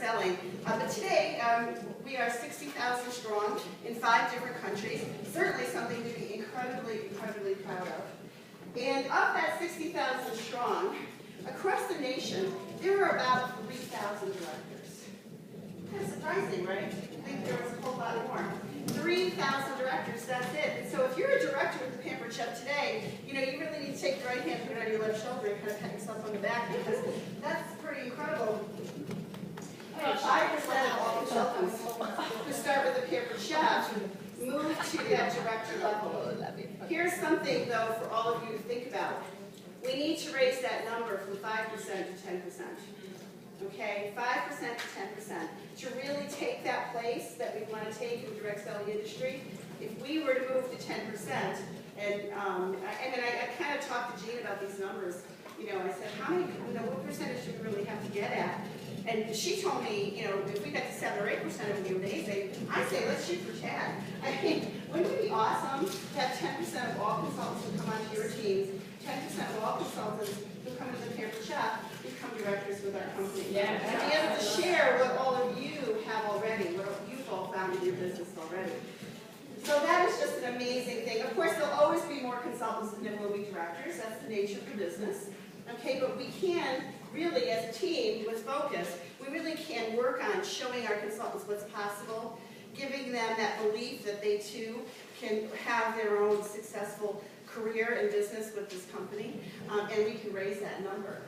selling. But today, we are 60,000 strong in 5 different countries. Certainly something to be incredibly, incredibly proud of. And of that 60,000 strong, across the nation, there are about 3,000 directors. Kind of surprising, right? I think there was a whole lot more. 3,000 directors, that's it. And so if you're a director with the Pampered Chef today, you really need to take your right hand, put it on your left shoulder, and kind of pat yourself on the back, because that's pretty incredible. 5% of all consultants who start with the Pampered Chef move to that director level. Here's something, though, for all of you to think about. We need to raise that number from 5% to 10%. Okay, 5% to 10%. To really take that place that we want to take in the direct selling industry, if we were to move to 10%, and I kind of talked to Jean about these numbers. I said, how many, what percentage do we really have to get at? And she told me, if we got to 7 or 8% of you amazing, I say let's shoot for 10. I mean, wouldn't it be awesome to have 10% of all consultants who come onto your teams, 10% of all consultants who come to the Pampered Chef become directors with our company. Yeah. And be able to share what all of you have already, what you've all found in your business already. So that is just an amazing thing. Of course, there'll always be more consultants than there will be directors. That's the nature of the business. Okay, but we can really, as a team with focus, we really can work on showing our consultants what's possible, giving them that belief that they too can have their own successful career and business with this company, and we can raise that number.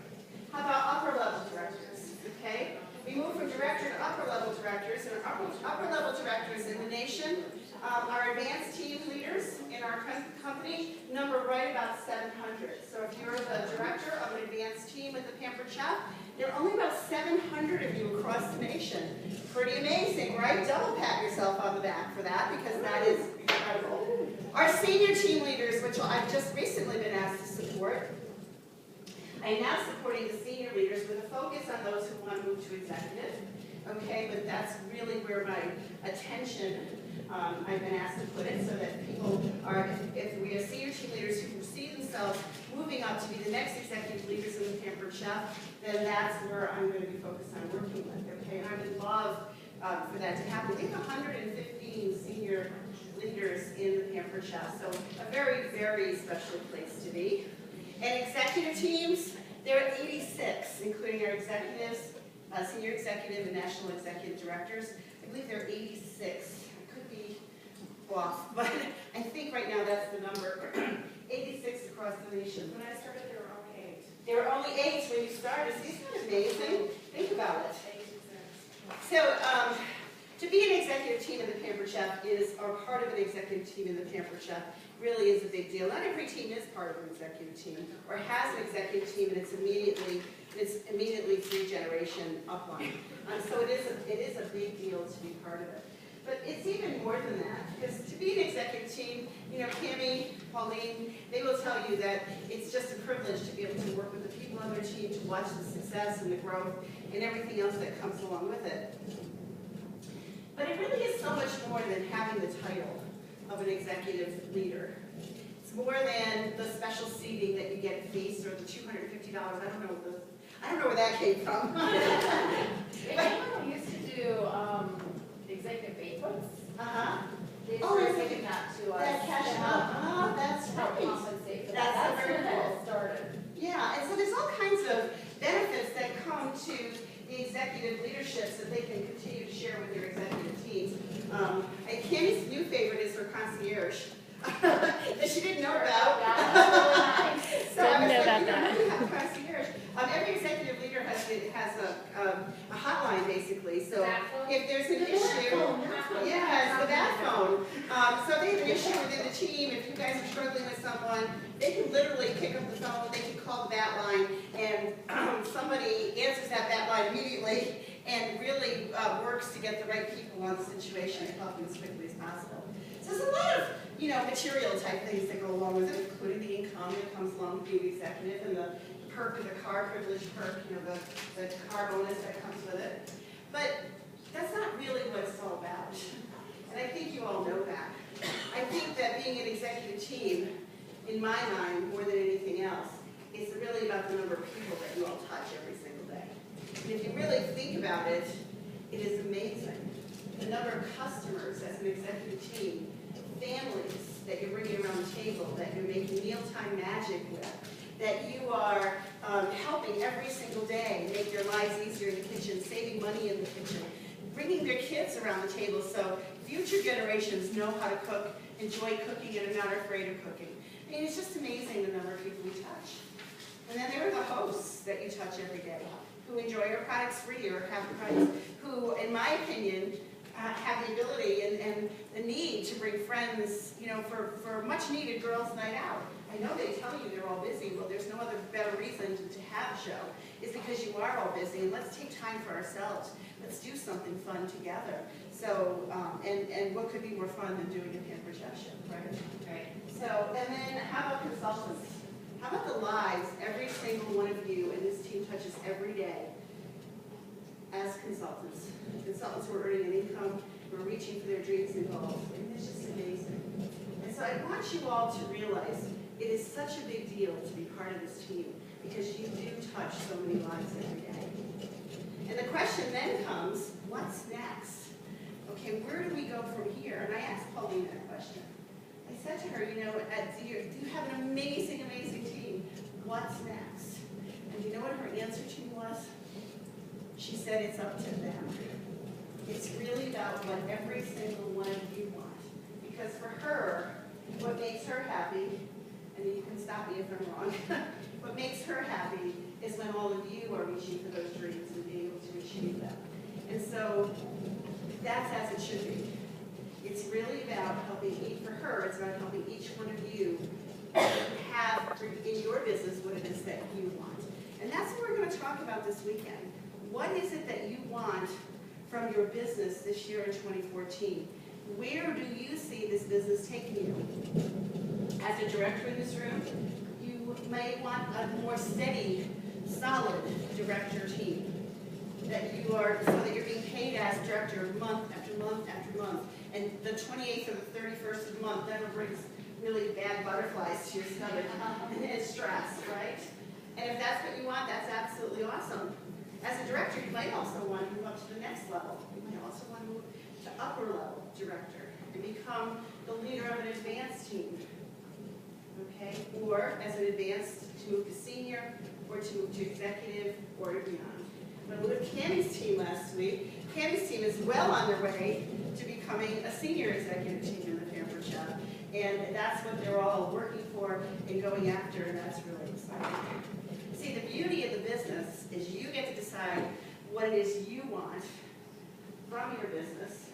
How about upper level directors? Okay, we move from director to upper level directors, and our upper level directors in the nation, our advanced team leaders in our company number right about 700. So if you're the director of an advanced team with the Pampered Chef, there are only about 700 of you across the nation. Pretty amazing, right? Double pat yourself on the back for that, because that is incredible. Our senior team leaders, which I've just recently been asked to support, I am now supporting the senior leaders with a focus on those who want to move to executive. Okay, but that's really where my attention, I've been asked to put it, so that people are, if we have senior team leaders who see themselves moving up to be the next executive leaders in the Pampered Chef, then that's where I'm going to be focused on working with. Okay, and I would love for that to happen. We have 115 senior leaders in the Pampered Chef, so a very, very special place to be. And executive teams, there are 86, including our executives, senior executive and national executive directors. I believe there are 86. I could be off, but I think right now that's the number. 86 across the nation. When I started, there were only 8. There were only 8 when you started. Isn't that amazing? Think about it. So, to be an executive team in the Pampered Chef or part of an executive team in the Pampered Chef really is a big deal. Not every team is part of an executive team or has an executive team, and it's immediately 3-generation upline. So it is a big deal to be part of it. But it's even more than that, because to be an executive team, Cammie, Pauline, they will tell you that it's just a privilege to be able to work with the people on their team, to watch the success and the growth and everything else that comes along with it. But it really is so much more than having the title of an executive leader. It's more than the special seating that you get at Feast or the $250. I don't know where that came from. Anyone used to do executive banquets? They started giving that to us. That cash out. That's right. Compensate for that. That's where it all started. Yeah, and so there's all kinds of benefits that come to the executive leadership so that they can continue to share with their executive teams. And Cammie's new favorite is her concierge that she didn't know about. Yeah, that's really nice. So I was like, we have a concierge. Every executive leader has a hotline, basically. So if there's an issue, it's the bat phone. So if they have an issue within the team, if you guys are struggling with someone, they can literally pick up the phone, they can call the bat line, and somebody answers that bat line immediately and really works to get the right people on the situation and help them as quickly as possible. So there's a lot of material type things that go along with it, including the income that comes along with being the executive and the perk of the car privilege perk, the car bonus that comes with it. But that's not really what it's all about. And I think you all know that. I think that being an executive team, in my mind, more than anything else, is really about the number of people that you all touch every single day. And if you really think about it, number of customers as an executive team, families that you're bringing around the table, that you're making mealtime magic with, that you are helping every single day make their lives easier in the kitchen, saving money in the kitchen, bringing their kids around the table so future generations know how to cook, enjoy cooking, and are not afraid of cooking. I mean, it's just amazing the number of people we touch. And then there are the hosts that you touch every day, who enjoy our products free or half the price, who, in my opinion, have the ability and the need to bring friends, you know, for much needed girls' night out. I know they tell you they're all busy. Well, there's no other better reason to have a show. It's because you are all busy, and let's take time for ourselves. Let's do something fun together. So, and what could be more fun than doing a Pampered Chef show, right? Right. So, and then how about consultants? How about the lives every single one of you in this team touches every day as consultants? Consultants who are earning an income, who are reaching for their dreams and goals. And it's just amazing. And so I want you all to realize it is such a big deal to be part of this team because you do touch so many lives every day. And the question then comes, what's next? Okay, where do we go from here? And I asked Pauline that question. I said to her, you know, you have an amazing, amazing team. What's next? And you know what her answer to me was? She said it's up to them. It's really about what every single one of you want. Because for her, what makes her happy, and you can stop me if I'm wrong, what makes her happy is when all of you are reaching for those dreams and being able to achieve them. And so that's as it should be. It's really about helping for her, it's about helping each one of you have in your business what it is that you want. And that's what we're going to talk about this weekend. What is it that you want from your business this year in 2014? Where do you see this business taking you? As a director in this room, you may want a more steady, solid director team. That you are, so that you're being paid as director month after month after month. And the 28th or the 31st of the month never brings really bad butterflies to your stomach and it's stress, right? And if that's what you want, that's absolutely awesome. As a director, you might also want to move up to the next level. You might also want to move to upper level director and become the leader of an advanced team. Okay? Or as an advanced, to move to senior, or to move to executive, or beyond. When we moved Cammie's team last week, Cammie's team is well on their way to becoming a senior executive team in the Pampered Chef. And that's what they're all working for and going after, and that's really exciting. See, the beauty of the business is you get to decide what it is you want from your business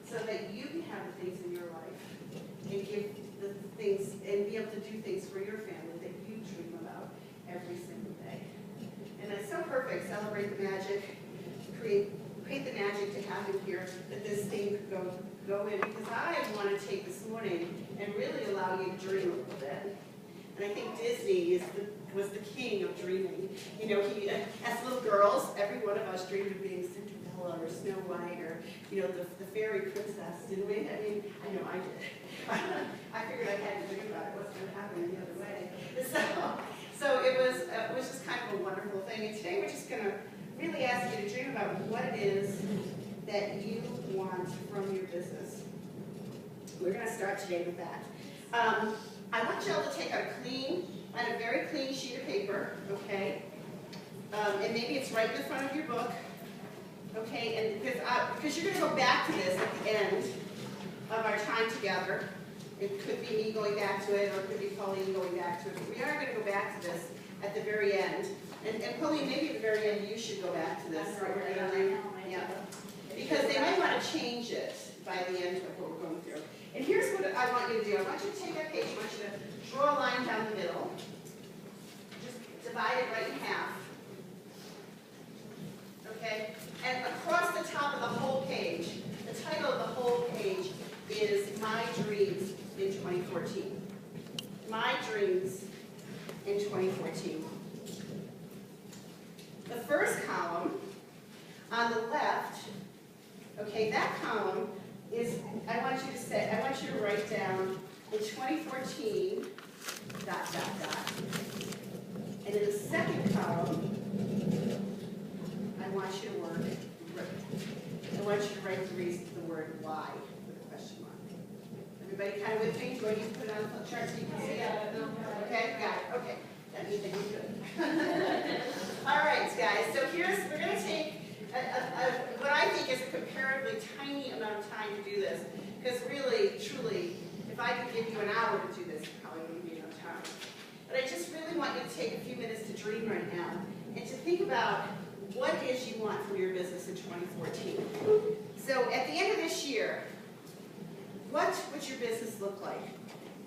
so that you can have the things in your life and give the things and be able to do things for your family that you dream about every single day. And it's so perfect. Celebrate the magic, create the magic to happen here, that this thing could go in. Because I want to take this morning and really allow you to dream a little bit. And I think Disney was the king of dreaming. You know, as little girls, every one of us dreamed of being Cinderella or Snow White or, you know, the fairy princess, didn't we? I mean, I know I did. I figured I had to dream about it. What's going to happen the other way? So it was just kind of a wonderful thing. And today we're just going to really ask you to dream about what it is that you want from your business. We're going to start today with that. I want y'all to take a very clean sheet of paper, okay? And maybe it's right in the front of your book, okay? And because you're going to go back to this at the end of our time together. It could be me going back to it, or it could be Pauline going back to it. But we are going to go back to this at the very end. And Pauline, maybe at the very end you should go back to this. Yeah. Because they might want to change it by the end of what we're going through. And here's what I want you to do. I want you to take that page. I want you to draw a line down the middle. Just divide it right in half. Okay? And across the top of the whole page, the title of the whole page is My Dreams in 2014. My Dreams in 2014. The first column on the left, okay, that column is, I want you to write down in 2014, ... And in the second column, I want you to want you to write the word why with a question mark. Everybody kind of with me? Do I need to put it on the chart so you can see it? Okay, got it. Okay. That means that you're good. All right, guys. So we're going to take what I think is a comparatively tiny amount of time to do this. Because really, truly, if I could give you an hour to do this, it probably wouldn't be enough time. But I just really want you to take a few minutes to dream right now and to think about what it is you want from your business in 2014. So at the end of this year, what would your business look like?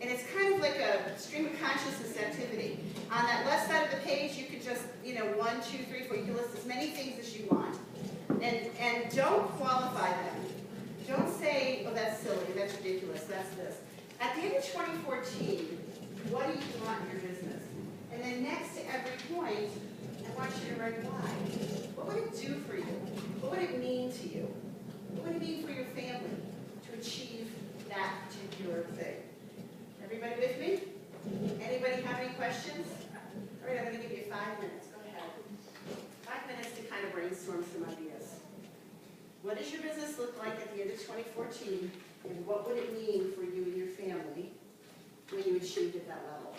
And it's kind of like a stream of consciousness activity. On that left side of the page, you could just, 1, 2, 3, 4, you can list as many things as you want. And don't qualify them. Don't say, oh, that's silly, that's ridiculous, that's this. At the end of 2014, what do you want in your business? And then next to every point, I want you to write why. What would it do for you? What would it mean to you? What would it mean for your family to achieve that particular thing? Everybody with me? Anybody have any questions? All right, I'm going to give you 5 minutes. Go ahead. 5 minutes to kind of brainstorm some ideas. What does your business look like at the end of 2014? And what would it mean for you and your family when you achieved at that level?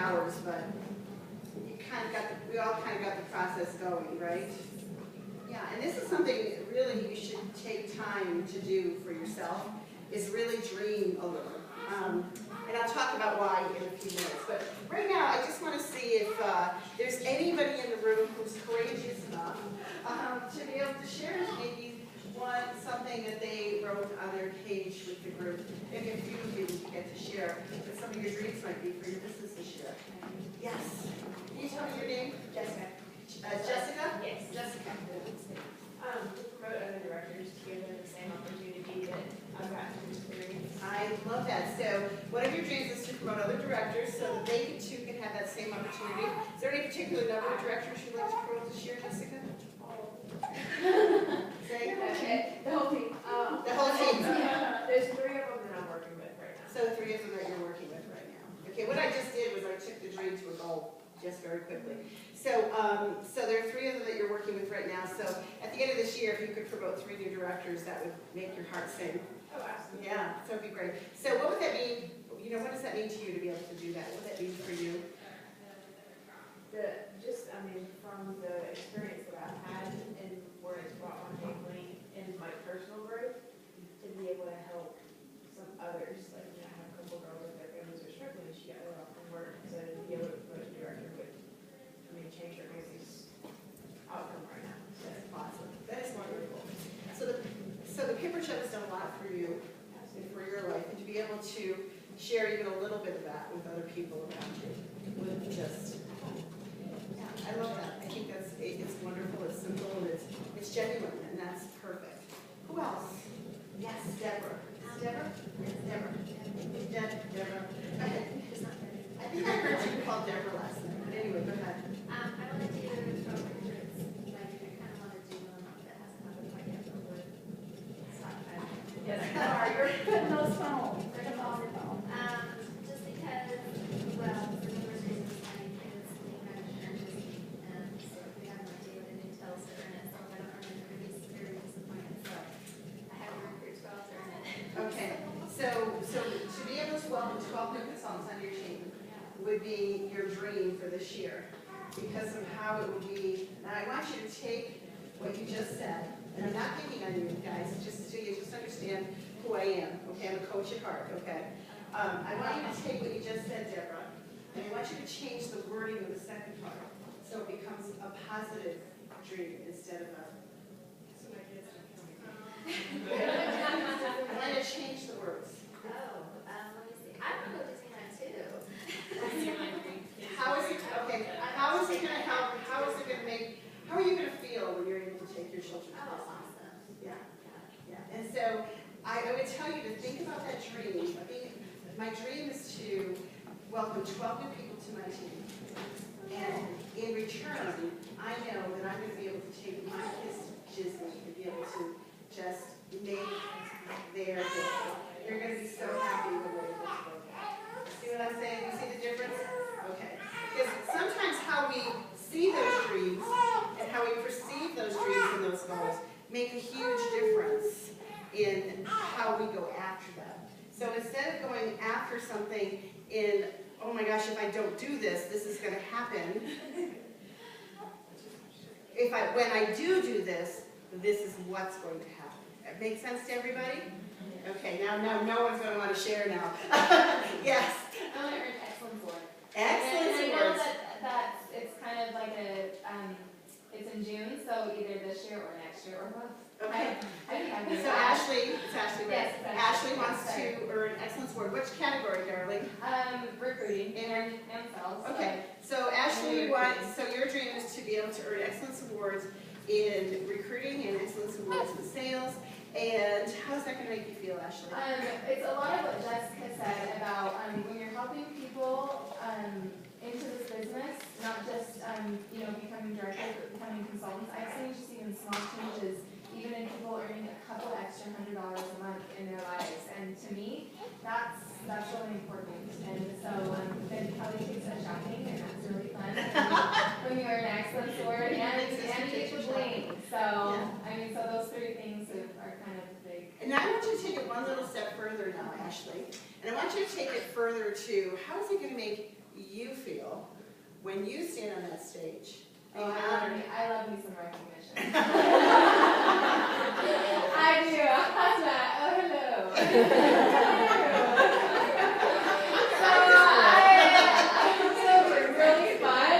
hours, but you kind of got we all kind of got the process going, right? Yeah, and this is something really you should take time to do for yourself, is really dream a little. And I'll talk about why in a few minutes. But right now, I just want to see if there's anybody in the room who's courageous enough to be able to share maybe something that they wrote on their page with the group. Maybe a few of you get to share what some of your dreams might be for your business this year. Yes. Can you tell me your name? Jessica. Jessica? Yes. Jessica. To promote other directors to give them the same opportunity that I've gotten to experience. I love that. So one of your dreams is to promote other directors so that they too can have that same opportunity. Is there any particular number of directors you'd like to promote this year, Jessica? Say Okay, the whole team. the whole team. There's 3 of them that I'm working with right now. So 3 of them that you're working with right now. Okay, what I just did was I took the dream to a goal just very quickly. So, so there are 3 of them that you're working with right now. So at the end of this year, if you could promote 3 new directors, that would make your heart sing. Oh, absolutely. Yeah, so it'd be great. So what would that mean? You know, what does that mean to you to be able to do that? What would that mean for you? From the experience that I've had and where it's brought my family and my personal growth, to be able to help some others, like, I have a couple girls that their families are struggling, she got laid off from work, so to be able to promote a director would, change her family's outcome right now. So That's awesome. That is wonderful. So the paper show has done a lot for you and for your life, and to be able to share even a little bit of that with other people around you would just, yeah, I love that. I think it's wonderful, it's simple, and it's genuine, and that's perfect. Who else? Yes, Deborah. Is it Deborah? It's Deborah. Deborah. Go ahead. I think I heard you call Deborah last night, but anyway, go ahead. I want to do program groups. Like, I kind of want to do one that hasn't happened quite yet, but we're stockpiling. yes, you are. You're putting those phones. They're going on your phone. Just because, well, for numerous reasons, my kids being managers, and so we have no idea what it entails to earn it. So if I don't earn it, I'm going to be very disappointed. So I have to recruit 12 to earn it. Okay, so to be able to welcome 12 new consultants on your team would be your dream for this year because of how it will be. Now I want you to take what you just said, and I'm not picking on you guys, just so you just understand who I am, okay? I'm a coach at heart, okay? I want you to take what you just said, Deborah, and I want you to change the wording of the second part so it becomes a positive dream instead of a... So my kids don't kill me. I want you to change the words. Oh, let me see. I want to go to Disneyland too. How is it, okay, how is it going to help, how is it going to make, how are you going to feel when you're able to take your children to Oh, Disney? awesome. Yeah, yeah. And so I would tell you to think about that dream. My dream is to welcome 12 new people to my team. And in return, I know that I'm going to be able to take my kids to Disney and be able to just make their day. They're going to be so happy when they're able to go back. See what I'm saying? You see the difference? Okay. Because sometimes how we see those dreams and how we perceive those dreams and those goals make a huge difference in how we go after them. So instead of going after something in, oh my gosh, if I don't do this, this is going to happen. When I do this, this is what's going to happen. That makes sense to everybody? Okay, now no one's going to want to share now. Yes. I want to earn excellence award. Excellent And I know words. that's it's kind of like it's in June, so either this year or next year or both. Okay. I'd be happy with So that. Ashley, it's Ashley, right? Yes, it's Ashley Ashley. wants Sorry. to earn excellence award. Which category, darling? Recruiting and sales. Okay, so Ashley wants, so your dream is to be able to earn excellence awards in recruiting and excellence awards in sales. And how's that going to make you feel, Ashley? It's a lot of what Jessica said about when you're helping people into this business, not just becoming directors, but becoming consultants. I've seen just even small changes, even in people earning a couple extra $100 a month in their lives. And to me, that's really important. And so then Kelly takes us shopping, and that's really fun when you earn an excellence award and you get to bling. So so those 3 things are kind of big. And now I want you to take it one little step further now, Ashley. And I want you to take it further to, how is it going to make you feel when you stand on that stage. Oh, being I honored. love me some recognition. I do. How's that? Oh, hello. So it's really fun.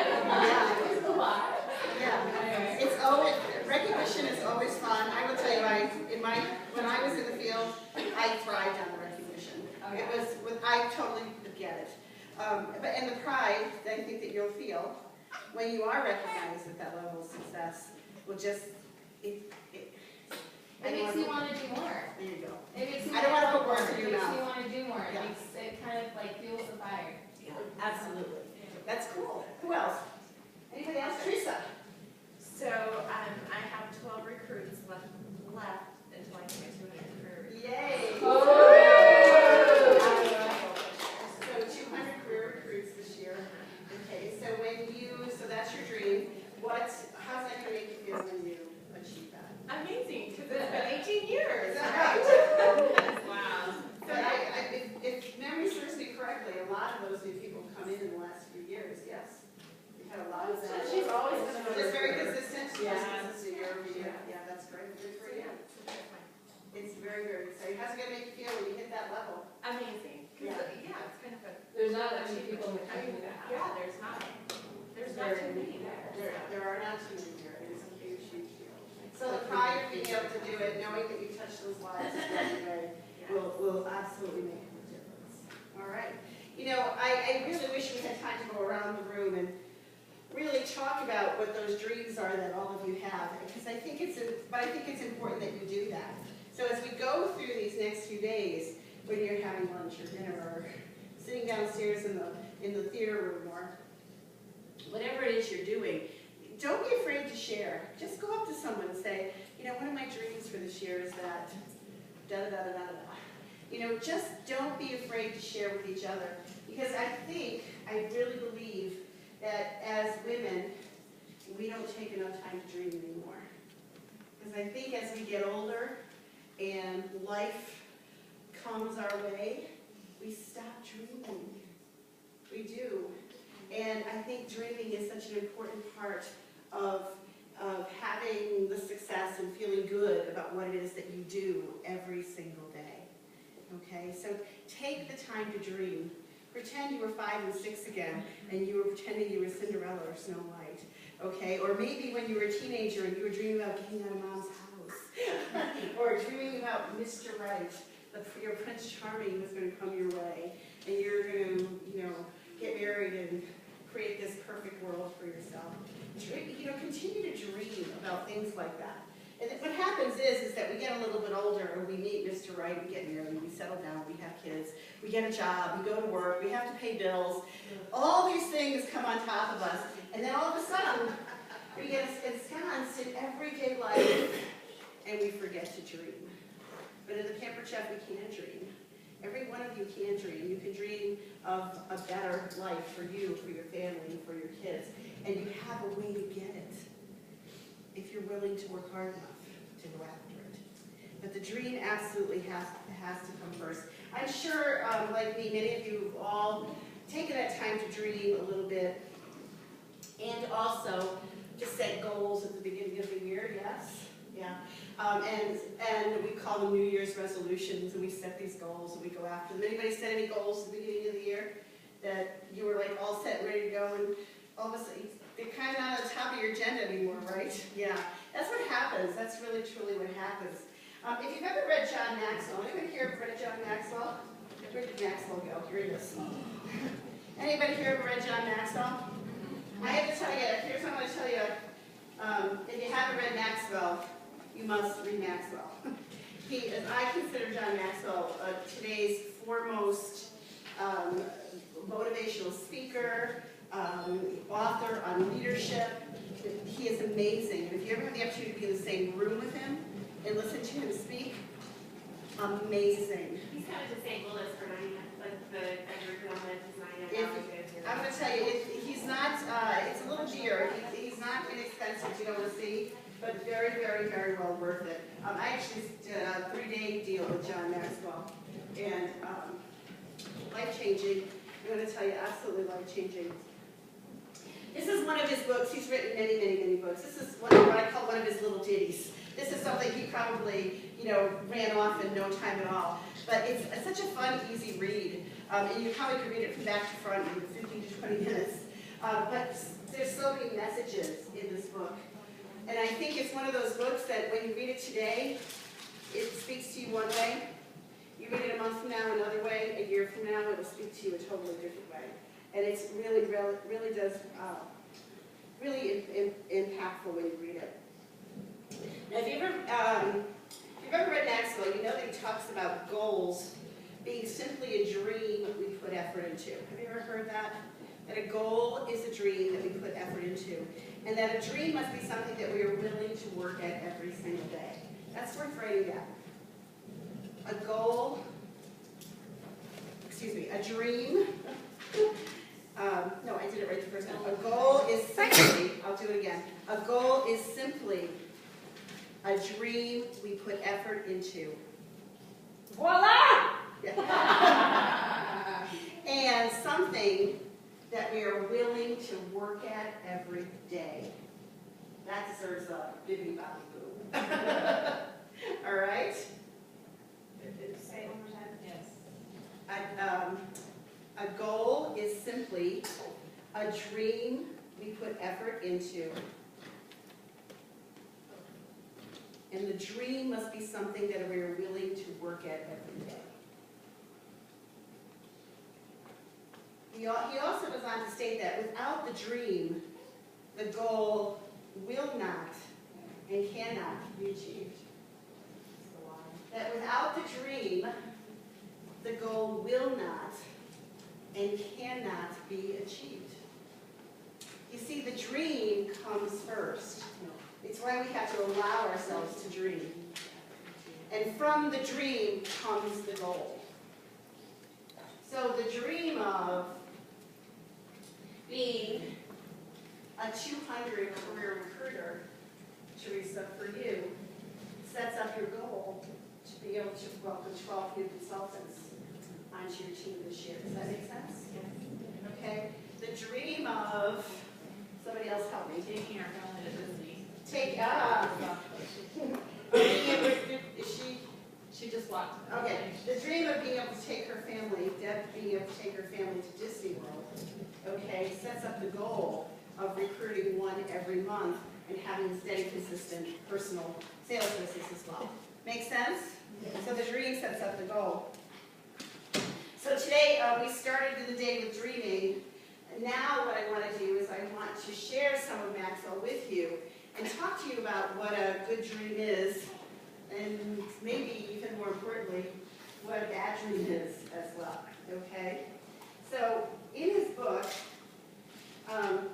It's a lot. Yeah, it's always, recognition is always fun. I will tell you, when I was in the field, I thrived on the recognition. I totally get it. And the pride that I think that you'll feel when you are recognized at that level of success will just, It makes you want to do more. There you go. It makes you I don't want to put more. words in your It makes mouth. you want to do more. Yeah. It kind of like fuels the fire. Yeah, absolutely. That's cool. Who else? Anybody else? Teresa? So I have 12 recruits left until I get my 200 career. Yay! Oh! So 200 career recruits this year. Okay, so so that's your dream. How's that going to make you feel when you achieve that? Amazing, because it's been 18 years. Is that right? Wow. So if memory serves me correctly, a lot of those new people come in the last few years, yes? We've had a lot of that. She's always been a Just very consistent. Yeah. Consistent year over year. Yeah, that's great. Good for you. It's very, very exciting. How's it going to make you feel when you hit that level? Amazing. Yeah. Yeah, it's kind of a. There's not that many people in the country that have. Yeah, there's not. There's not too many there. There are not too many here. It is a huge, huge deal. So the pride of being able to do it, knowing that you touch those lives in every way, will absolutely make a difference. All right. You know, I really wish we had time to go around the room and really talk about what those dreams are that all of you have, because I think it's important that you do that. So as we go through these next few days, when you're having lunch or dinner or sitting downstairs in the theater room or whatever it is you're doing, don't be afraid to share. Just go up to someone and say, you know, one of my dreams for this year is that da-da-da-da-da-da. You know, just don't be afraid to share with each other, because I really believe that as women, we don't take enough time to dream anymore. Because I think as we get older and life comes our way, we stop dreaming. We do. And I think dreaming is such an important part of having the success and feeling good about what it is that you do every single day. Okay, so take the time to dream. Pretend you were 5 and 6 again, and you were pretending you were Cinderella or Snow White. Okay, or maybe when you were a teenager and you were dreaming about getting out of mom's house, or dreaming about Mr. Right, your Prince Charming was going to come your way, and you're going to, you know, get married and create this perfect world for yourself. Dream, you know, continue to dream about things like that. And what happens is that we get a little bit older and we meet Mr. Right, we get married, we settle down, we have kids, we get a job, we go to work, we have to pay bills. All these things come on top of us, and then all of a sudden, we get ensconced in everyday life, and we forget to dream. But in the Pampered Chef, we can dream. Every one of you can dream. You can dream of a better life for you, for your family, for your kids, and you have a way to get it if you're willing to work hard enough to go after it. But the dream absolutely has to come first. I'm sure, like me, many of you have all taken that time to dream a little bit, and also to set goals at the beginning of the year, yes? Yeah. And we call them New Year's resolutions, and we set these goals and we go after them. Anybody set any goals at the beginning of the year that you were like all set and ready to go, and all of a sudden they're kind of not on the top of your agenda anymore, right? Yeah, that's what happens. That's really truly what happens. If you've ever read John Maxwell, anybody here ever read John Maxwell? Where did Maxwell go? Here he is. Anybody here ever read John Maxwell? I have to tell you, here's what I'm going to tell you. If you haven't read Maxwell, you must read Maxwell. I consider John Maxwell today's foremost motivational speaker, author on leadership. He is amazing. And if you ever have the opportunity to be in the same room with him and listen to him speak, amazing. He's kind of disabled as for 9, like the curriculum that is 9 If- hours. I'm going to tell you, he's not, it's a little dear. He's not inexpensive to go to see, but very, very, very well worth it. I actually did a 3-day deal with John Maxwell, and life-changing. I'm going to tell you, absolutely life-changing. This is one of his books. He's written many, many, many books. This is what I call one of his little ditties. This is something he probably, ran off in no time at all. But it's such a fun, easy read. And you probably could read it from back to front in 15 to 20 minutes. But there's so many messages in this book. And I think it's one of those books that when you read it today, it speaks to you one way. You read it a month from now another way. A year from now, it will speak to you a totally different way. And it's really does, really impactful when you read it. Now, if you've ever read Maxwell, you know that he talks about goals being simply a dream we put effort into. Have you ever heard that? That a goal is a dream that we put effort into. And that a dream must be something that we are willing to work at every single day. That's worth writing down. A goal, a dream. No, I did it right the first time. A goal is simply, I'll do it again. A goal is simply a dream we put effort into. Voila! Yeah. And something that we are willing to work at every day. That deserves a bibbidi bobbidi boo. All right? Say it one more time. Yes. A goal is simply a dream we put effort into. And the dream must be something that we are willing to work at every day. He also goes on to state that without the dream, the goal will not and cannot be achieved. That without the dream, the goal will not and cannot be achieved. You see, the dream comes first. It's why we have to allow ourselves to dream. And from the dream comes the goal. So the dream of being a 200 career recruiter, Teresa, for you, sets up your goal to be able to welcome 12 new consultants onto your team this year. Does that make sense? Yes. Okay. The dream of, somebody else help me. Taking our family to Disney. She just walked. Okay. The dream of being able to take her family, Deb being able to take her family to Disney World, okay, sets up the goal of recruiting one every month and having steady, consistent personal sales business as well. Make sense? So the dream sets up the goal. So today we started the day with dreaming. And now what I want to do is I want to share some of Maxwell with you and talk to you about what a good dream is, and maybe even more importantly, what a bad dream is as well. Okay? So in his book, I'm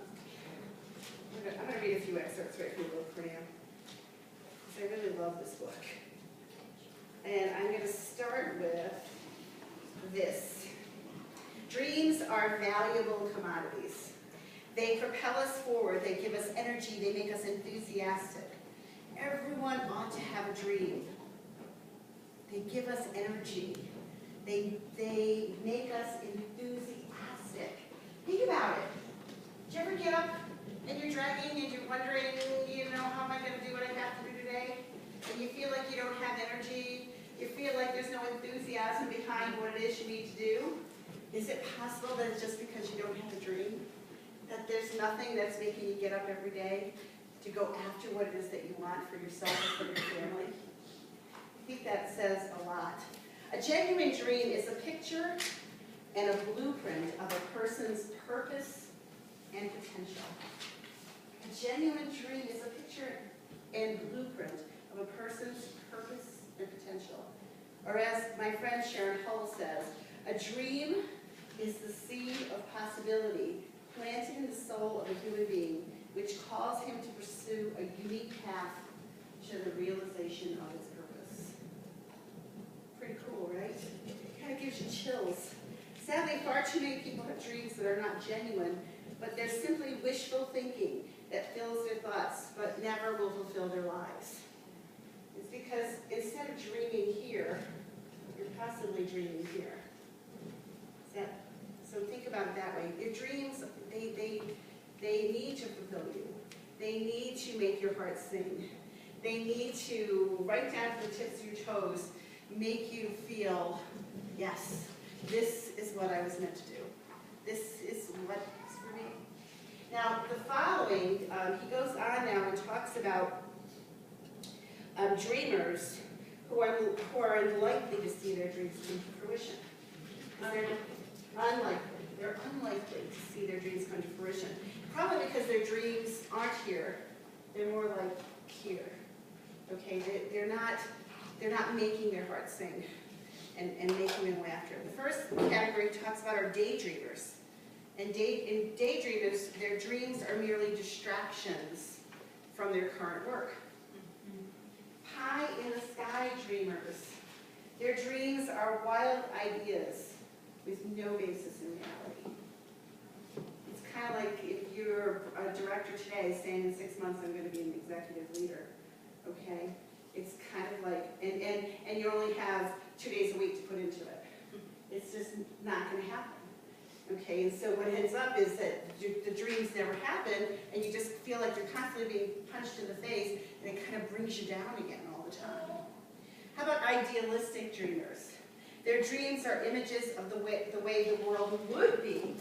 going to read a few excerpts right from the book for you, because I really love this book. And I'm going to start with this. Dreams are valuable commodities. They propel us forward, they give us energy, they make us enthusiastic. Everyone ought to have a dream. They give us energy. They make us enthusiastic. Think about it. Did you ever get up and you're dragging and you're wondering, how am I going to do what I have to do today? And you feel like you don't have energy. You feel like there's no enthusiasm behind what it is you need to do. Is it possible that it's just because you don't have a dream? That there's nothing that's making you get up every day to go after what it is that you want for yourself and for your family? I think that says a lot. A genuine dream is a picture and a blueprint of a person's purpose and potential. A genuine dream is a picture and blueprint of a person's purpose and potential. Or as my friend Sharon Hull says, a dream is the seed of possibility planted in the soul of a human being, which calls him to pursue a unique path to the realization of its purpose. Pretty cool, right? It kind of gives you chills. Sadly, far too many people have dreams that are not genuine, but they're simply wishful thinking that fills their thoughts, but never will fulfill their lives. It's because instead of dreaming here, you're possibly dreaming here. So think fulfill you. They need to make your heart sing. They need to, right down to the tips of your toes, make you feel, yes, this is what I was meant to do. This is what is for me. Now, the following, he goes on now and talks about dreamers who are unlikely to see their dreams come to fruition. They're unlikely to see their dreams come to fruition. Probably because their dreams aren't here. They're more like here. Okay, they're not making their hearts sing and making them laughter. The first category talks about our daydreamers. And in daydreamers, their dreams are merely distractions from their current work. Pie in the sky dreamers. Their dreams are wild ideas with no basis in reality. It's kind of like if you're a director today saying in 6 months I'm going to be an executive leader. Okay? It's kind of like, and you only have 2 days a week to put into it. It's just not going to happen. Okay, and so what ends up is that the dreams never happen, and you just feel like you're constantly being punched in the face, and it kind of brings you down again all the time. How about idealistic dreamers? Their dreams are images of the way the world would be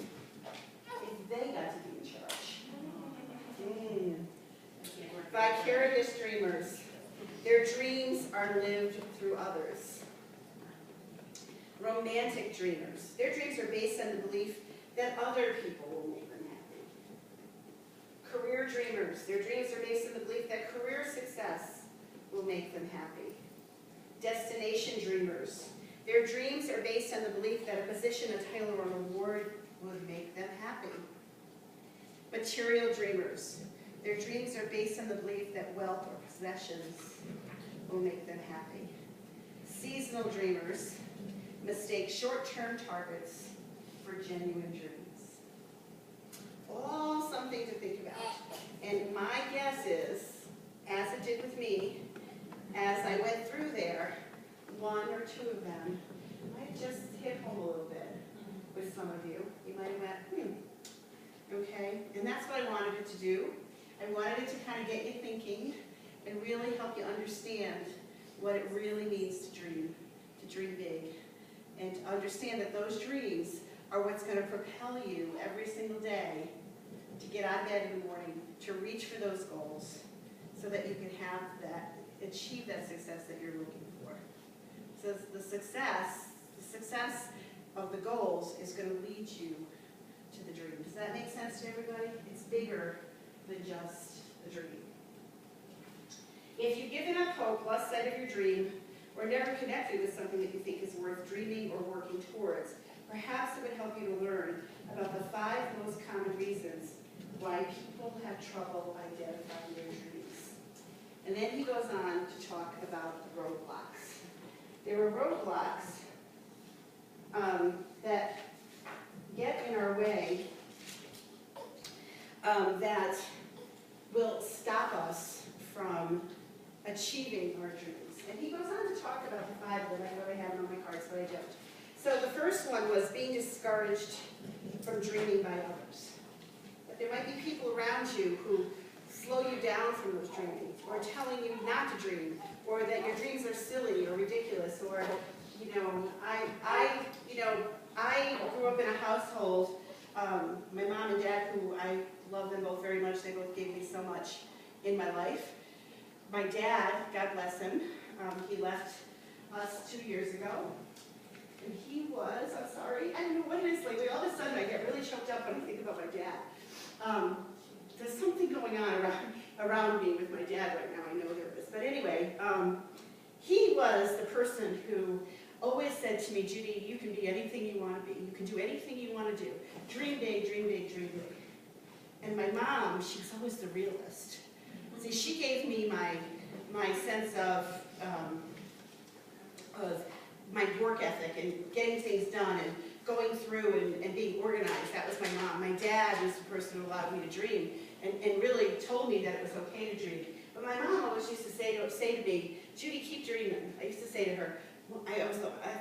if they got to be in charge. Vicarious dreamers. Their dreams are lived through others. Romantic dreamers. Their dreams are based on the belief that other people will make them happy. Career dreamers. Their dreams are based on the belief that career success will make them happy. Destination dreamers. Their dreams are based on the belief that a position, a title, or an award would make them happy. Material dreamers. Their dreams are based on the belief that wealth or possessions will make them happy. Seasonal dreamers mistake short-term targets for genuine dreams. All something to think about. And my guess is, as it did with me, as I went through there, 1 or 2 of them might just hit home a little bit with some of you. You might have went, okay? And that's what I wanted it to do. I wanted it to kind of get you thinking and really help you understand what it really means to dream big, and to understand that those dreams are what's going to propel you every single day to get out of bed in the morning, to reach for those goals, so that you can have that, achieve that success that you're looking for. So the success of the goals is going to lead you to the dream. Does that make sense to everybody? It's bigger than just a dream. If you've given up hope, lost sight of your dream, or never connected with something that you think is worth dreaming or working towards, perhaps it would help you to learn about the 5 most common reasons why people have trouble identifying their dreams. And then he goes on to talk about roadblocks. There are roadblocks that get in our way that will stop us from achieving our dreams. And he goes on to talk about the 5 of them. I know I have them on my cards, but I don't. So the first one was being discouraged from dreaming by others. But there might be people around you who slow you down from those dreaming, or telling you not to dream, or that your dreams are silly or ridiculous, or, I grew up in a household, my mom and dad, who I love them both very much, they both gave me so much in my life. My dad, God bless him, he left us 2 years ago. And he was, I'm sorry, I don't know what it is, like all of a sudden I get really choked up when I think about my dad. There's something going on around me with my dad right now, I know there is. But anyway, he was the person who always said to me, Judy, you can be anything you want to be. You can do anything you want to do. Dream big, dream big, dream big. And my mom, she was always the realist. See, she gave me my sense of my work ethic and getting things done and going through and being organized. That was my mom. My dad was the person who allowed me to dream and really told me that it was okay to dream. But my mom always used to say to me, Judy, keep dreaming. I used to say to her, I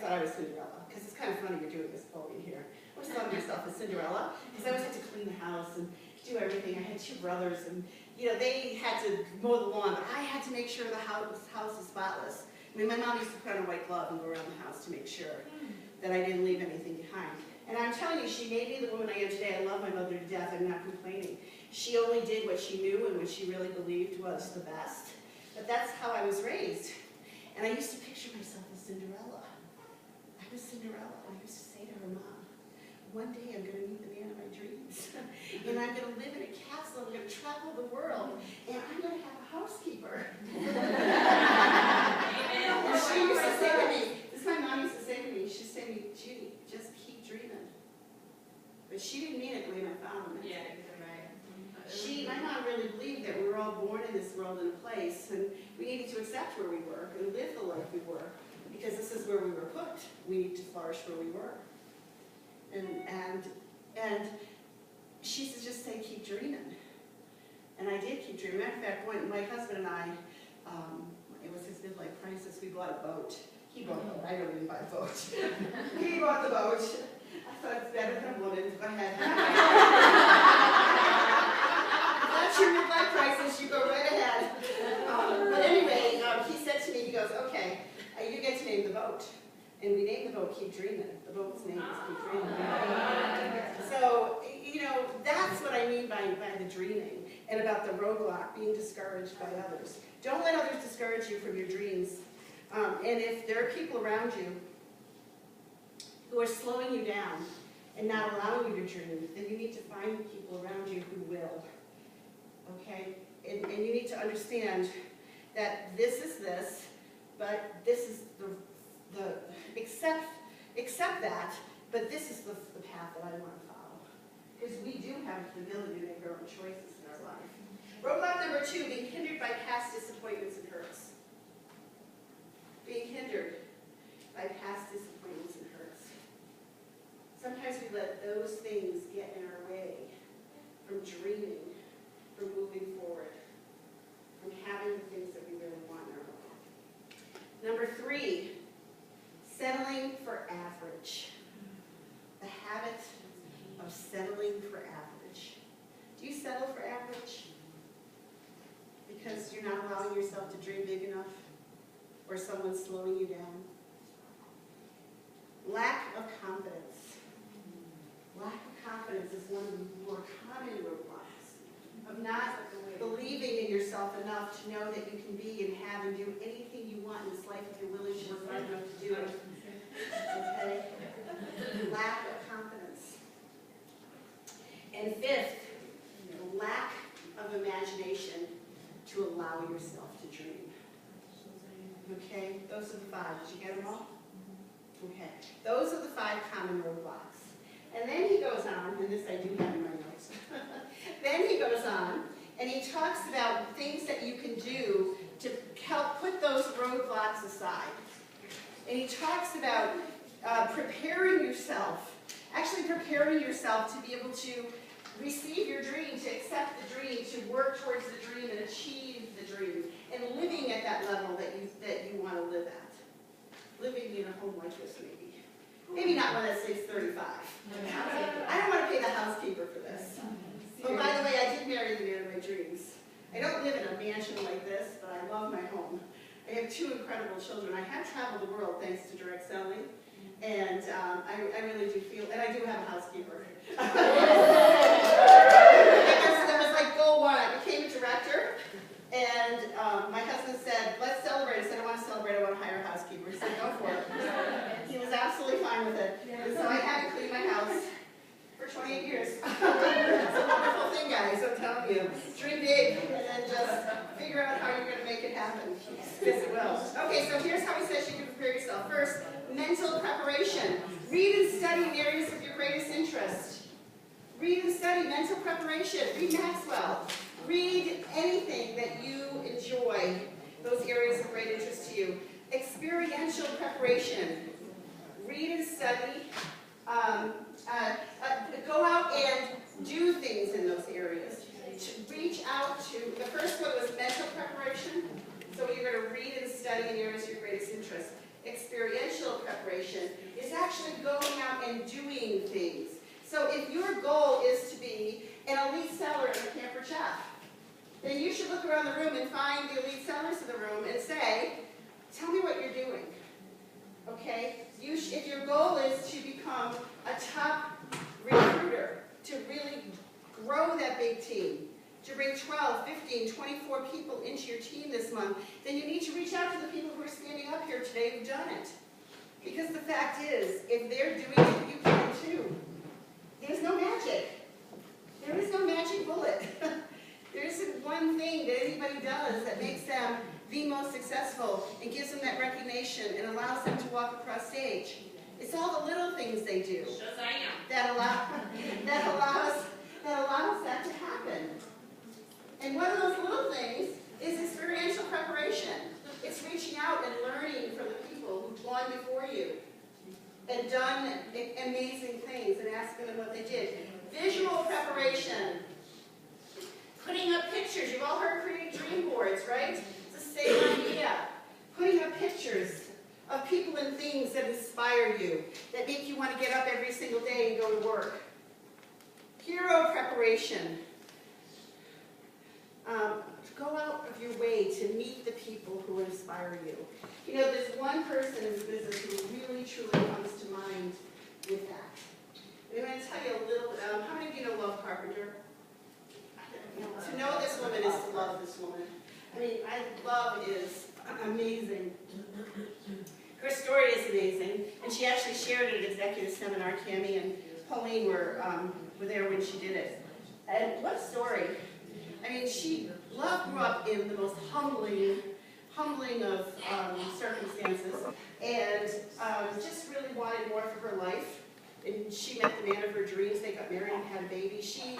thought I was Cinderella, because it's kind of funny you're doing this poem here. I always thought of myself as Cinderella, because I always had to clean the house and do everything. I had 2 brothers, and they had to mow the lawn, but I had to make sure the house was spotless. I mean, my mom used to put on a white glove and go around the house to make sure that I didn't leave anything behind. And I'm telling you, she made me the woman I am today. I love my mother to death. I'm not complaining. She only did what she knew and what she really believed was the best. But that's how I was raised. And I used to picture myself as Cinderella. I was Cinderella. I used to say to her, Mom, one day I'm going to meet the man of my dreams. And I'm going to live in a castle. I'm going to travel the world. And I'm going to have a housekeeper. And she used to say to me, this is my mom used to say to me, she'd say to me, Judy, just keep dreaming. But she didn't mean it the way my father meant it. Yeah, you're right. My mom really believed that we were all born in this world in a place, and we needed to accept where we were and live the life we were, because this is where we were put. We need to flourish where we were. And she used to just say, keep dreaming. And I did keep dreaming. Matter of fact, when my husband and I, it was his midlife crisis, we bought a boat. He bought a boat. I don't even buy a boat. He bought the boat. I thought it's better than a woman. Go ahead. That's your midlife crisis. You go right ahead. But anyway, he said to me, he goes, okay, you get to name the boat. And we named the boat Keep Dreaming. The boat's name is Keep Dreaming. So, that's what I mean by the dreaming and about the roadblock, being discouraged by others. Don't let others discourage you from your dreams. And if there are people around you who are slowing you down and not allowing you to dream, then you need to find people around you who will. Okay? And you need to understand that this is this, but this is the accept that, but this is the path that I want to follow. Because we do have the ability to make our own choices in our life. Roadblock number 2, being hindered by past disappointments and hurts. Being hindered by past disappointments and hurts. Sometimes we let those things get in our way from dreaming, from moving forward, from having the things that we really want in our life. Number 3, settling for average. The habit of settling for average. Do you settle for average? Because you're not allowing yourself to dream big enough? Or someone's slowing you down? Lack of confidence. Lack of confidence is one of the more common roadblocks of not believing in yourself enough to know that you can be and have and do anything you want in this life if you're willing to work hard enough to do it. Okay? Lack of confidence. And 5th, lack of imagination to allow yourself to dream. Okay? Those are the 5. Did you get them all? Okay. Those are the 5 common roadblocks. And then he goes on, and this I do have in my notes. Then he goes on, and he talks about things that you can do to help put those roadblocks aside. And he talks about preparing yourself to be able to receive your dream, to accept the dream, to work towards the dream and achieve the dream, and living at that level that you want to live at. Living in a home like this, maybe. Maybe not one that says 35. I don't want to pay the housekeeper for this. But by the way, I did marry the man of my dreams. I don't live in a mansion like this, but I love my home. I have 2 incredible children. I have traveled the world thanks to direct selling. And I really do feel, and I do have a housekeeper. That was like goal 1. I became a director, and my husband said, let's celebrate. I said, I want to celebrate, I want to hire a housekeeper. He said, go for it. He was absolutely fine with it. And so I had to clean my house for 28 years. It's a wonderful thing, guys, I'm telling you. Dream big, and then just figure out how you're going to make it happen. Yes, it will. Okay, so here's how he says you can prepare yourself. First, mental preparation. Read and study in areas of your greatest interest. Read and study, mental preparation. Read Maxwell. Read anything that you enjoy, those areas of great interest to you. Experiential preparation. Read and study. Go out and do things in those areas. Reach out to, the first one was mental preparation. So you're going to read and study in areas of your greatest interest. Experiential preparation is actually going out and doing things. So if your goal is to be an elite seller pampered chef, then you should look around the room and find the elite sellers of the room and say, tell me what you're doing. Okay? If your goal is to become a top recruiter, to really grow that big team, to bring 12, 15, 24 people into your team this month, then you need to reach out to the people who are standing up here today who've done it. Because the fact is, if they're doing it, you can too. There's no magic. There is no magic bullet. There isn't one thing that anybody does that makes them the most successful and gives them that recognition and allows them to walk across stage. It's all the little things they do that allows that to happen. And one of those little things is experiential preparation. It's reaching out and learning from the people who've gone before you and done amazing things and asking them what they did. Visual preparation. Putting up pictures. You've all heard creating dream boards, right? It's the same idea. Putting up pictures of people and things that inspire you, that make you want to get up every single day and go to work. Hero preparation. Go out of your way to meet the people who inspire you. You know, there's one person in the business who really, truly comes to mind with that. And I'm going to tell you a little bit. How many of you know Love Carpenter? To know this woman is to love this woman. I mean, love is amazing. Her story is amazing, and she actually shared it at an executive seminar. Cammie and Pauline were there when she did it. And what a story. I mean, Love grew up in the most humbling of circumstances, and just really wanted more for her life. And she met the man of her dreams. They got married and had a baby. She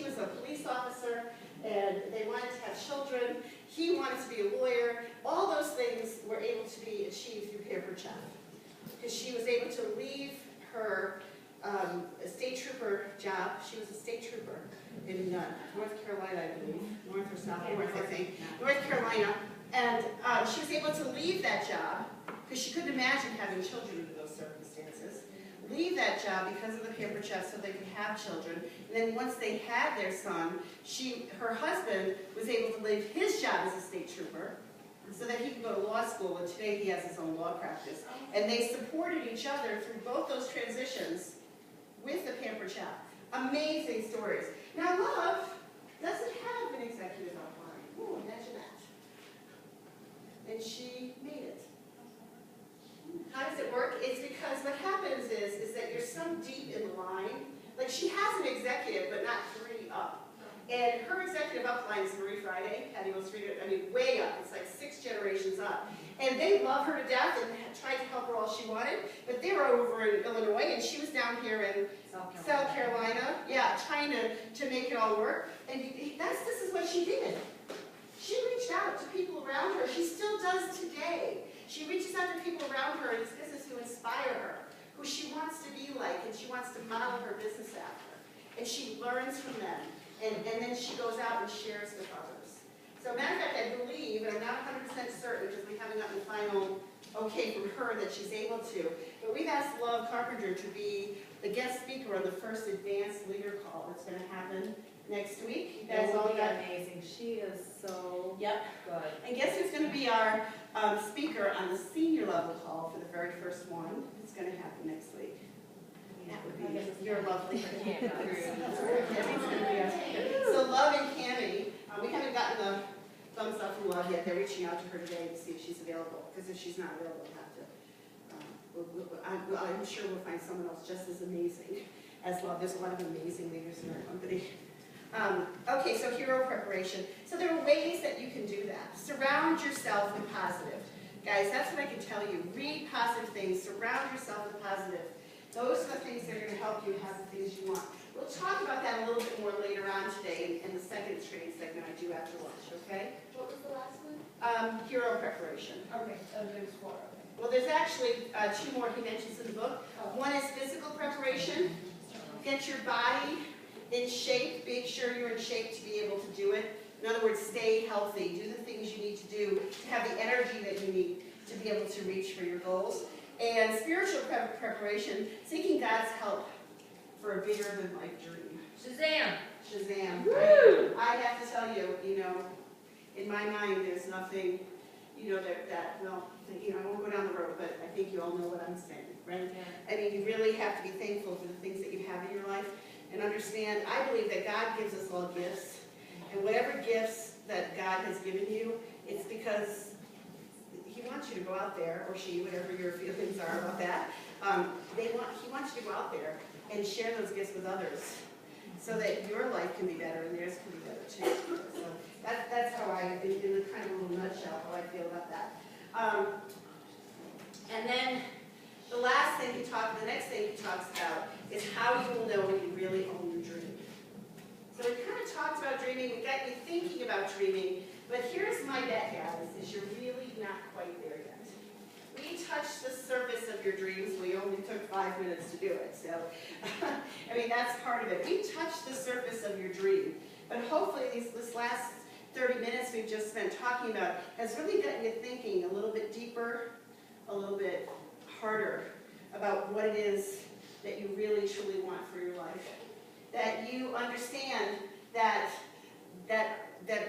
was a police officer, and they wanted to have children. He wanted to be a lawyer. All those things were able to be achieved through Pampered Chef, because she was able to leave her state trooper job. She was a state trooper in North Carolina, I believe. North or South? North, I think. North Carolina. And she was able to leave that job, because she couldn't imagine having children under those circumstances. Leave that job because of the Pampered Chef so they could have children. And then once they had their son, her husband was able to leave his job as a state trooper so that he could go to law school, and today he has his own law practice. And they supported each other through both those transitions with the Pampered Chef. Amazing stories. Now, Love doesn't have an executive outline. Ooh, imagine that. And she made it. How does it work? It's because what happens is that you're so deep in the line. Like, she has an executive, but not 3 up. And her executive upline is Marie Friday, Patty Most Reader, I mean, way up. It's like 6 generations up. And they love her to death and tried to help her all she wanted. But they were over in Illinois, and she was down here in South Carolina. Yeah, trying to make it all work. And this is what she did. She reached out to people around her. She still does today. She reaches out to people around her in this business who inspire her, who she wants to be like, and she wants to model her business after. And she learns from them. And then she goes out and shares with others. So matter of fact, I believe, and I'm not 100% certain because we haven't gotten the final okay from her that she's able to, but we've asked Love Carpenter to be the guest speaker on the first advanced leader call that's going to happen next week. You guys all got amazing. She is so good. And guess who's going to be our speaker on the senior level call for the very first one? It's going to happen next week. That would be, you're lovely. Cammie's going to be our speaker. So Love and Cammie, we haven't gotten the thumbs up from Love yet. They're reaching out to her today to see if she's available, because if she's not available, we'll have to, I'm sure we'll find someone else just as amazing as Love. There's a lot of amazing leaders in our company. Okay, so hero preparation. So there are ways that you can do that. Surround yourself with positive. Guys, that's what I can tell you. Read positive things. Surround yourself with positive. Those are the things that are going to help you have the things you want. We'll talk about that a little bit more later on today in the second training segment I do after lunch, okay? What was the last one? Hero preparation. Okay, so there's 4, okay. Well, there's actually 2 more he mentions in the book. One is physical preparation. Get your body in shape. Make sure you're in shape to be able to do it. In other words, stay healthy. Do the things you need to do to have the energy that you need to be able to reach for your goals. And spiritual preparation, seeking God's help for a bigger than life dream. Shazam! Shazam. I have to tell you, in my mind, there's nothing, well, I won't go down the road, but I think you all know what I'm saying, right? I mean, you really have to be thankful for the things that you have in your life and understand, I believe that God gives us all gifts. And whatever gifts that God has given you, it's because He wants you to go out there, or she, whatever your feelings are about that. He wants you to go out there and share those gifts with others so that your life can be better and theirs can be better too. So that's how I, in a kind of a little nutshell, how I feel about that. And then the next thing he talks about is how you will know when you really own your dream. So we kind of talked about dreaming, we got you thinking about dreaming, but here's my bet, guys, is you're really not quite there yet. We touched the surface of your dreams, we only took 5 minutes to do it, so, I mean, that's part of it. We touched the surface of your dream, but hopefully this last 30 minutes we've just spent talking about has really gotten you thinking a little bit deeper, a little bit harder about what it is that you really truly want for your life. That you understand that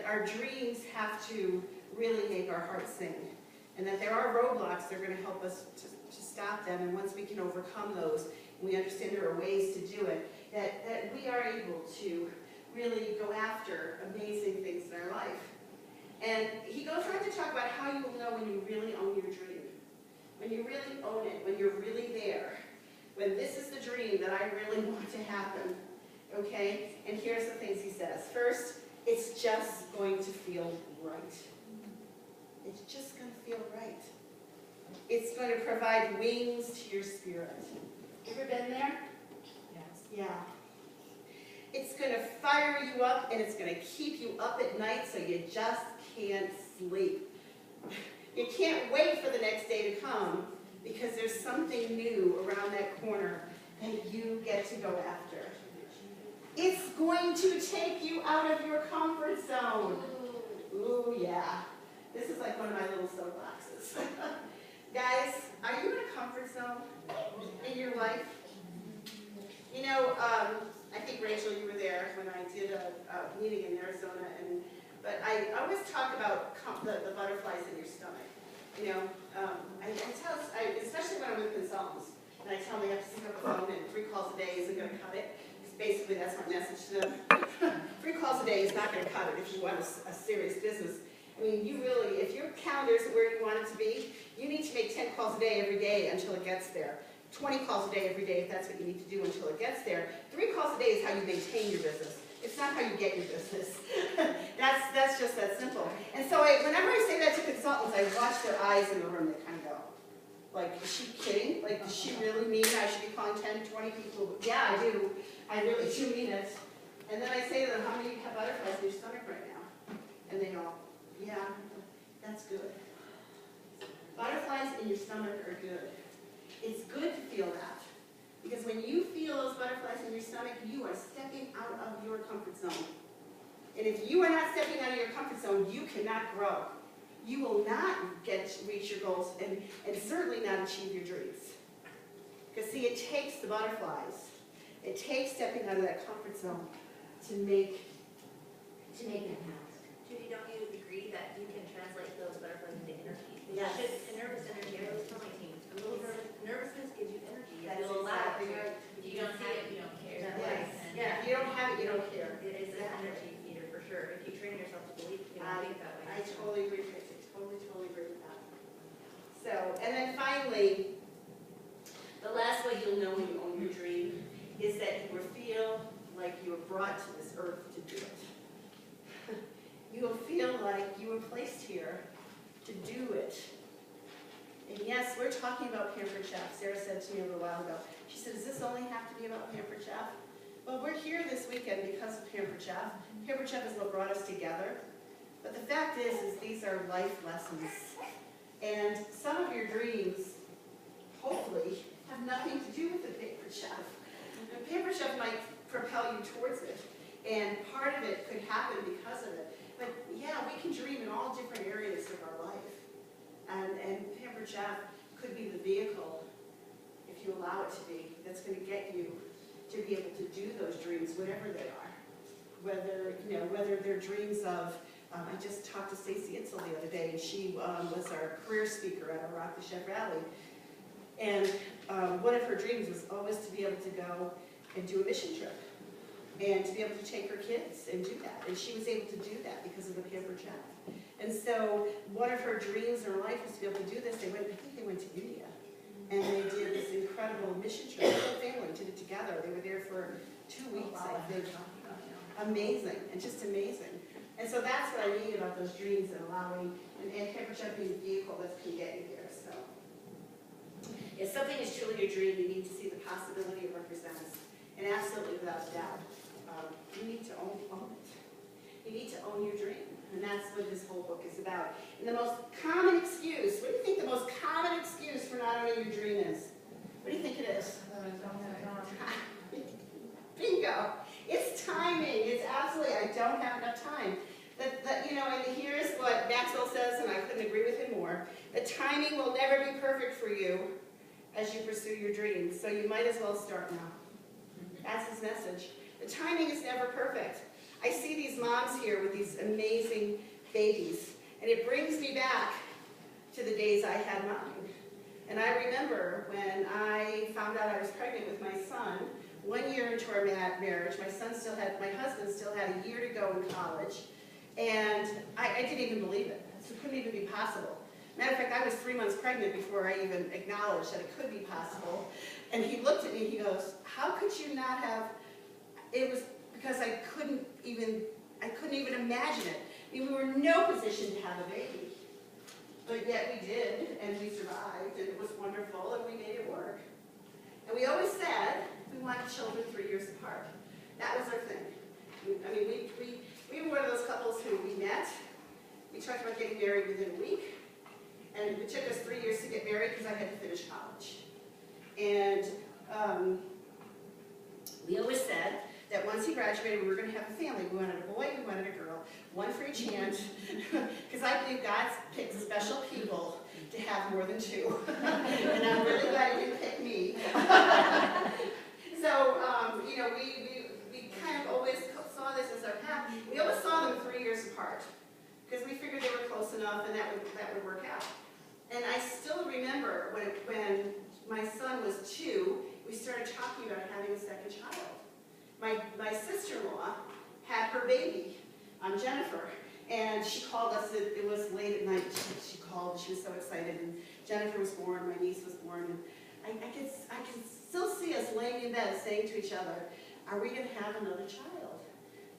our dreams have to really make our hearts sing. And that there are roadblocks that are going to help us to stop them. And once we can overcome those, and we understand there are ways to do it, that we are able to really go after amazing things in our life. And he goes on to talk about how you will know when you really own your dream. When you really own it, when you're really there. When this is the dream that I really want to happen. Okay? And here's the things he says. First, it's just going to feel right. It's just going to feel right. It's going to provide wings to your spirit. Ever been there? Yes. Yeah. It's going to fire you up, and it's going to keep you up at night so you just can't sleep. You can't wait for the next day to come because there's something new around that corner that you get to go after. It's going to take you out of your comfort zone. Ooh, yeah. This is like one of my little soapboxes. Guys, are you in a comfort zone in your life? I think, Rachel, you were there when I did a meeting in Arizona, but I always talk about the butterflies in your stomach. Especially when I'm with consultants, and I tell them they have to pick up the phone and 3 calls a day isn't going to cut it. Basically, that's my message to them. 3 calls a day is not going to cut it if you want a serious business. I mean, you really, if your calendar isn't where you want it to be, you need to make 10 calls a day every day until it gets there. 20 calls a day every day if that's what you need to do until it gets there. 3 calls a day is how you maintain your business. It's not how you get your business. That's just that simple. And so whenever I say that to consultants, I watch their eyes in the room. They kind of go, like, is she kidding? Like, does she really mean I should be calling 10, 20 people? Yeah, I do. I really do mean it. And then I say to them, how many of you have butterflies in your stomach right now? And they go, yeah, that's good. Butterflies in your stomach are good. It's good to feel that. Because when you feel those butterflies in your stomach, you are stepping out of your comfort zone. And if you are not stepping out of your comfort zone, you cannot grow. You will not reach your goals and certainly not achieve your dreams. Because see, it takes the butterflies. It takes stepping out of that comfort zone to make it happen. Judy, don't you agree that you can translate those butterflies into energy? Yes. Nervous energy, I always tell my team, a little nervousness gives you energy. That is You'll allow exactly it to. right. If you don't have it, you don't care. Yes. And Yeah, if you don't have it, you don't care. It is an Exactly. energy feeder for sure. If you train yourself to believe, you I don't think that way. I totally agree with you. Totally agree with that. So, and then finally, the last way you'll know when you own your dream is that you will feel like you were brought to this earth to do it. You will feel like you were placed here to do it. And yes, we're talking about Pampered Chef. Sarah said to me a little while ago, she said, does this only have to be about Pampered Chef? Well, we're here this weekend because of Pampered Chef. Pampered Chef is what brought us together. But the fact is these are life lessons. And some of your dreams, hopefully, have nothing to do with the Pampered Chef. The Pampered Chef might propel you towards it. And part of it could happen because of it. But yeah, we can dream in all different areas of our life. And Pampered Chef could be the vehicle, if you allow it to be, that's going to get you to to be able to do those dreams, whatever they are. Whether they're dreams of, I just talked to Stacey Itzel the other day, and she was our career speaker at our Rock the Chef rally. And one of her dreams was always to be able to go and do a mission trip, and to be able to take her kids and do that. And she was able to do that because of the Pampered Chef. And so one of her dreams in her life was to be able to do this. I think they went to India, and they did this incredible mission trip. The whole family did it together. They were there for 2 weeks, I think. Amazing, and just amazing. And so that's what I mean about those dreams and allowing, and Pampered Chef being the vehicle that can get you there. So if something is truly your dream, you need to see the possibility it represents. And absolutely, without a doubt, you need to own it. You need to own your dream. And that's what this whole book is about. And the most common excuse, what do you think the most common excuse for not owning your dream is? What do you think it is? Bingo. It's timing. It's absolutely, I don't have enough time. And here's what Maxwell says, and I couldn't agree with him more. The timing will never be perfect for you as you pursue your dreams, so you might as well start now. That's his message. The timing is never perfect. I see these moms here with these amazing babies, and it brings me back to the days I had mine. And I remember when I found out I was pregnant with my son, 1 year into our marriage, my husband still had a year to go in college, and I didn't even believe it. It couldn't even be possible. Matter of fact, I was 3 months pregnant before I even acknowledged that it could be possible. And he looked at me, he goes, how could you not have, it was because I couldn't even imagine it. I mean, we were in no position to have a baby. But yet we did, and we survived, and it was wonderful, and we made it work. And we always said we wanted children 3 years apart. That was our thing. I mean, we were one of those couples who we met. We talked about getting married within a week. And it took us 3 years to get married because I had to finish college. And we always said that once he graduated, we were going to have a family. We wanted a boy, we wanted a girl, one for each hand. Because I believe God picks special people to have more than two. And I'm really glad he didn't pick me. So, we kind of always saw this as our path. We always saw them 3 years apart because we figured they were close enough and that would work out. And I still remember when my son was 2, we started talking about having a second child. My sister-in-law had her baby, Jennifer, and she called us. It was late at night. She called. She was so excited, and Jennifer was born. My niece was born, and I can still see us laying in bed saying to each other, "Are we going to have another child?"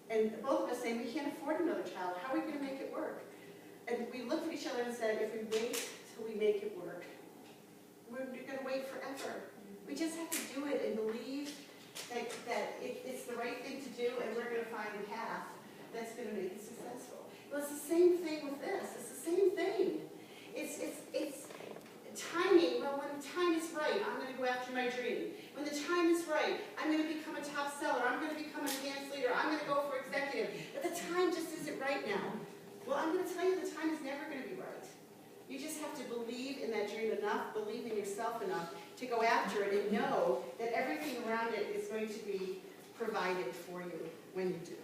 And both of us saying, "We can't afford another child. How are we going to make it work?" And we looked at each other and said, "If we wait till we make it work, we're going to wait forever. We just have to do it and believe that it's the right thing to do, and we're going to find a path that's going to make it successful." Well, it's the same thing with this. It's the same thing. It's timing. Well, when the time is right, I'm going to go after my dream. When the time is right, I'm going to become a top seller. I'm going to become a dance leader. I'm going to go for executive. But the time just isn't right now. Well, I'm going to tell you the time is never going to be right. You just have to believe in that dream enough, believe in yourself enough to go after it and know that everything around it is going to be provided for you when you do,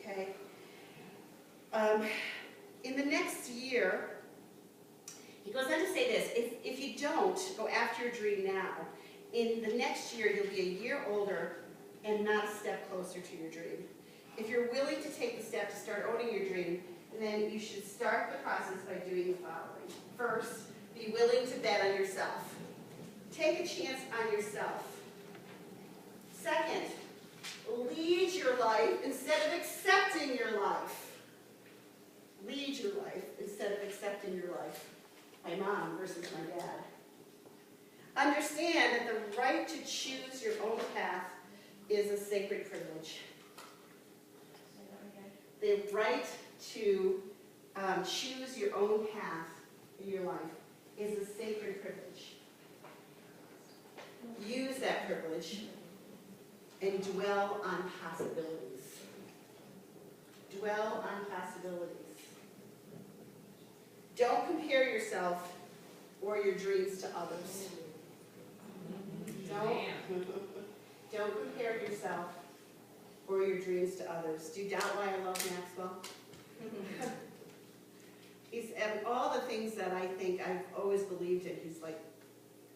okay? In the next year, he goes on to say this, if you don't go after your dream now, in the next year you'll be a year older and not a step closer to your dream. If you're willing to take the step to start owning your dream, then you should start the process by doing the following. First, be willing to bet on yourself. Take a chance on yourself. Second, lead your life instead of accepting your life. Lead your life instead of accepting your life. My mom versus my dad. Understand that the right to choose your own path is a sacred privilege. The right to choose your own path in your life is a sacred privilege. Use that privilege and dwell on possibilities. Dwell on possibilities. Don't compare yourself or your dreams to others. Don't. Don't compare yourself or your dreams to others. Do you doubt why I love Maxwell? And all the things that I think I've always believed in,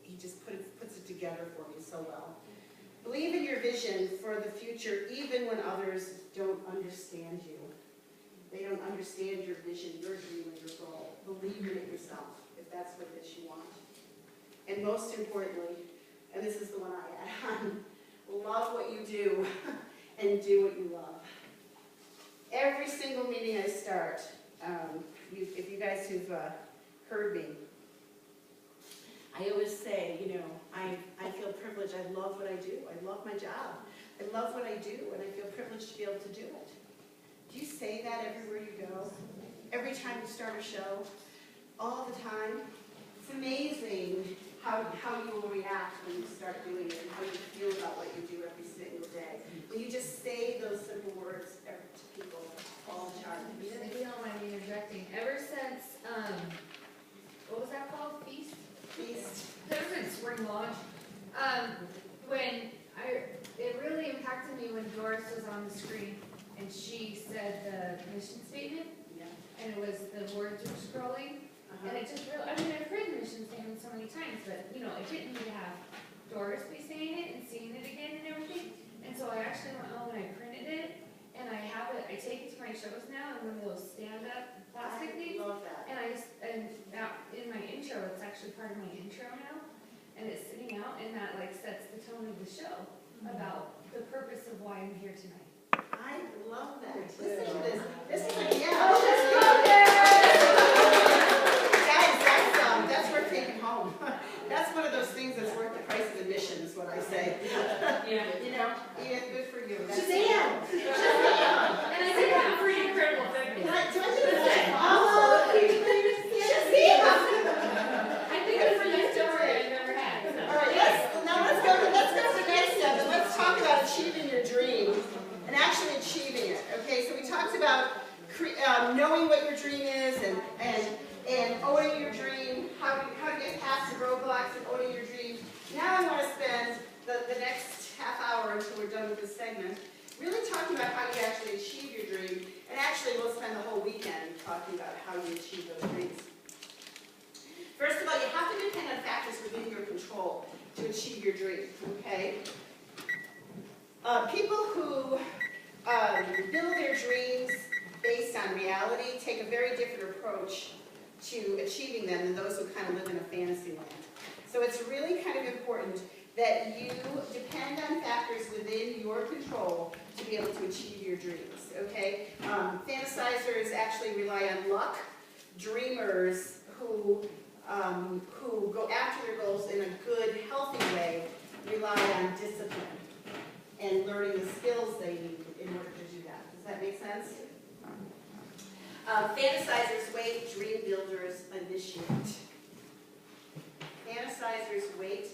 he just puts it together for me so well. Believe in your vision for the future even when others don't understand you. They don't understand your vision, your dream, and your goal. Believe in it yourself if that's what it is you want. And most importantly, and this is the one I add on, love what you do and do what you love. Every single meeting I start, if you guys who've heard me, I always say, I feel privileged. I love what I do. I love my job. I love what I do, and I feel privileged to be able to do it. Do you say that everywhere you go? Every time you start a show? All the time? It's amazing how you will react when you start doing it and how you feel about what you do every single day. When you just say those simple words to people all the time. If you don't mind me interjecting, ever since, what was that called? Feast? Ever since Spring Launch, it really impacted me when Doris was on the screen and she said the mission statement, and it was the words were scrolling, and it just really, I've heard the mission statement so many times, but, it didn't need to have Doris be saying it and seeing it again and everything, and so I actually went home and I printed it, and I have it, I take it to my shows now, and one of those stand-up plastic things. I love that. And now in my intro, it's actually part of my intro now, and it's sitting out, and that sets the tone of the show about the purpose of why I'm here tonight. I love that. Listen to this. This is Guys, that's worth taking home. That's one of those things that's worth the price of admission, is what I say. Yeah. Edith, good for you. Shazam! And I did have pretty incredible things. I think it's the best story I've ever had. All right, let's go to the next step, and let's talk about achieving your dream and actually achieving it. Okay, so we talked about knowing what your dream is and owning your dream, how to get past the roadblocks and owning your dream. Now I want to spend the next half hour until we're done with this segment really talking about how you actually achieve your dream, and actually we'll spend the whole weekend talking about how you achieve those dreams. First of all, you have to depend on factors within your control to achieve your dream, okay? People who build their dreams based on reality take a very different approach to achieving them than those who kind of live in a fantasy land. So it's really kind of important that you depend on factors within your control to be able to achieve your dreams, okay? Fantasizers actually rely on luck. Dreamers who go after their goals in a good, healthy way rely on discipline and learning the skills they need in order to do that. Does that make sense? Fantasizers wait, dream builders initiate. Fantasizers wait,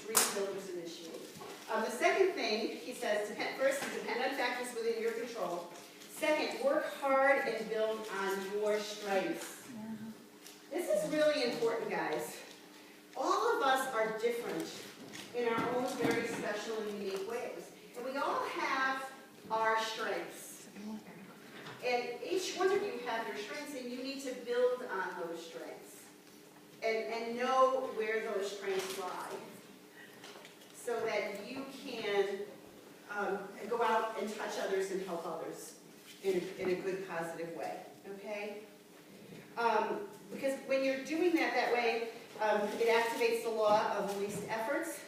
dream builders initiate. The second thing, he says, first is depend on factors within your control. Second, work hard and build on your strengths. This is really important, guys. All of us are different in our own very special and unique ways. And we all have our strengths. And each one of you have your strengths, and you need to build on those strengths. And know where those strengths lie. So that you can go out and touch others and help others in a good, positive way. Okay? Because when you're doing that way, it activates the law of least efforts.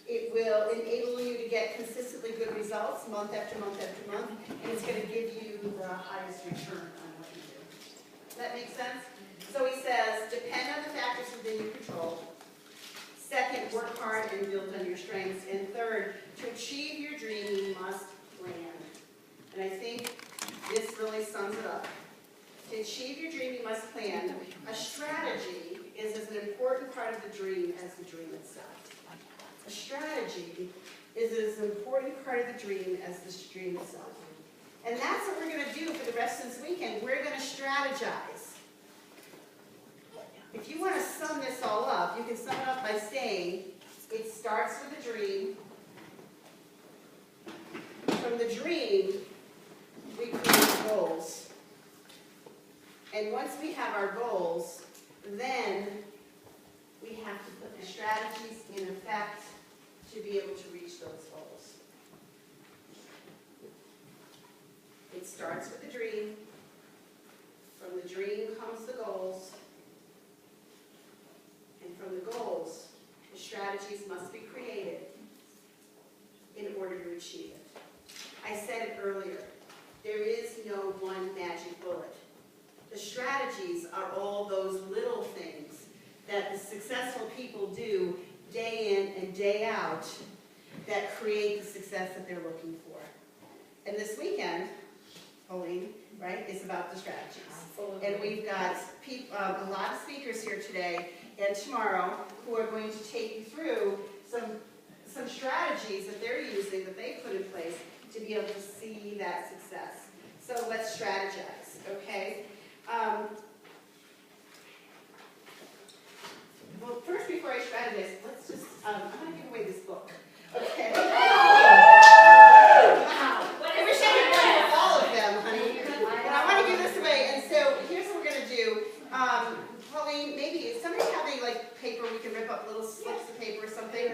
It will enable you to get consistently good results month after month after month, and it's going to give you the highest return on what you do. Does that make sense? So he says, depend on the factors within your control. Second, work hard and build on your strengths. And third, to achieve your dream, you must plan. And I think this really sums it up. To achieve your dream, you must plan. A strategy is as an important part of the dream as the dream itself. A strategy is as important part of the dream as the dream itself. And that's what we're going to do for the rest of this weekend. We're going to strategize. If you want to sum this all up, you can sum it up by saying it starts with a dream, from the dream, we create goals. And once we have our goals, then we have to put the strategies in effect to be able to reach those goals. It starts with the dream. From the dream comes the goals. And from the goals, the strategies must be created in order to achieve it. I said it earlier, there is no one magic bullet. The strategies are all those little things that the successful people do day in and day out that create the success that they're looking for. And this weekend, Pauline, right, is about the strategies. Absolutely. And we've got a lot of speakers here today and tomorrow who are going to take you through some strategies that they're using, that they put in place to be able to see that success. So let's strategize, okay? Well, first, before I strategize, let's just, I'm going to give away this book, okay? I wish I could run all of them, honey. But I want to give this away, and so here's what we're going to do. Pauline, maybe, is somebody having, like, paper we can rip up little slips of paper or something?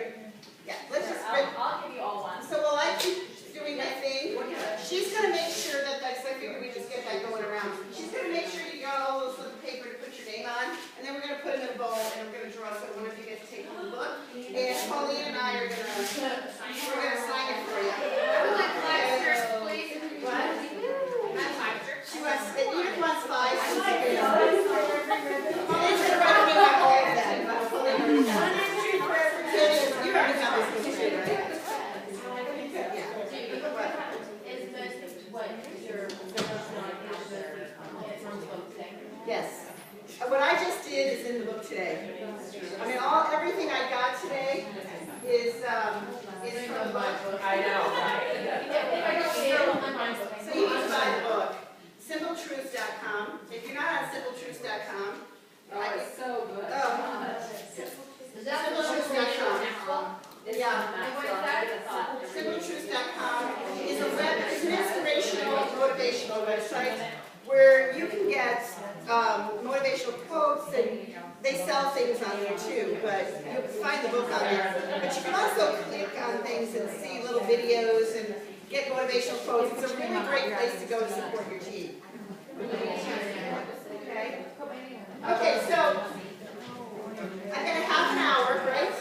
Yeah, let's just rip. I'll give you all one. So while I keep doing my thing, she's going to make sure that, like, so I figure we just get that going around. She's going to make sure you got all those slips of paper to put your name on, and then we're going to put them in a bowl, and we're going to draw, so one of you gets to take home the book, and Pauline and I are going to, we're going to sign it for you. I would like five shirts, please. What? She wants, Edith wants 5. Pauline's going to recommend all of them. Pauline, you already have this book too, right? Yes. What I just did is in the book today. I mean, everything I got today is from the book. I know, right? So you need to buy the book. SimpleTruths.com. If you're not on SimpleTruths.com, Oh, it's so good. SimpleTruths.com. Yeah. SimpleTruths.com is an inspirational, motivational website where you can get motivational quotes, and they sell things on there too, but you can find the book on there. But you can also click on things and see little videos and get motivational quotes. It's a really great place to go to support your team. Okay? Okay, so I've got a half an hour, right?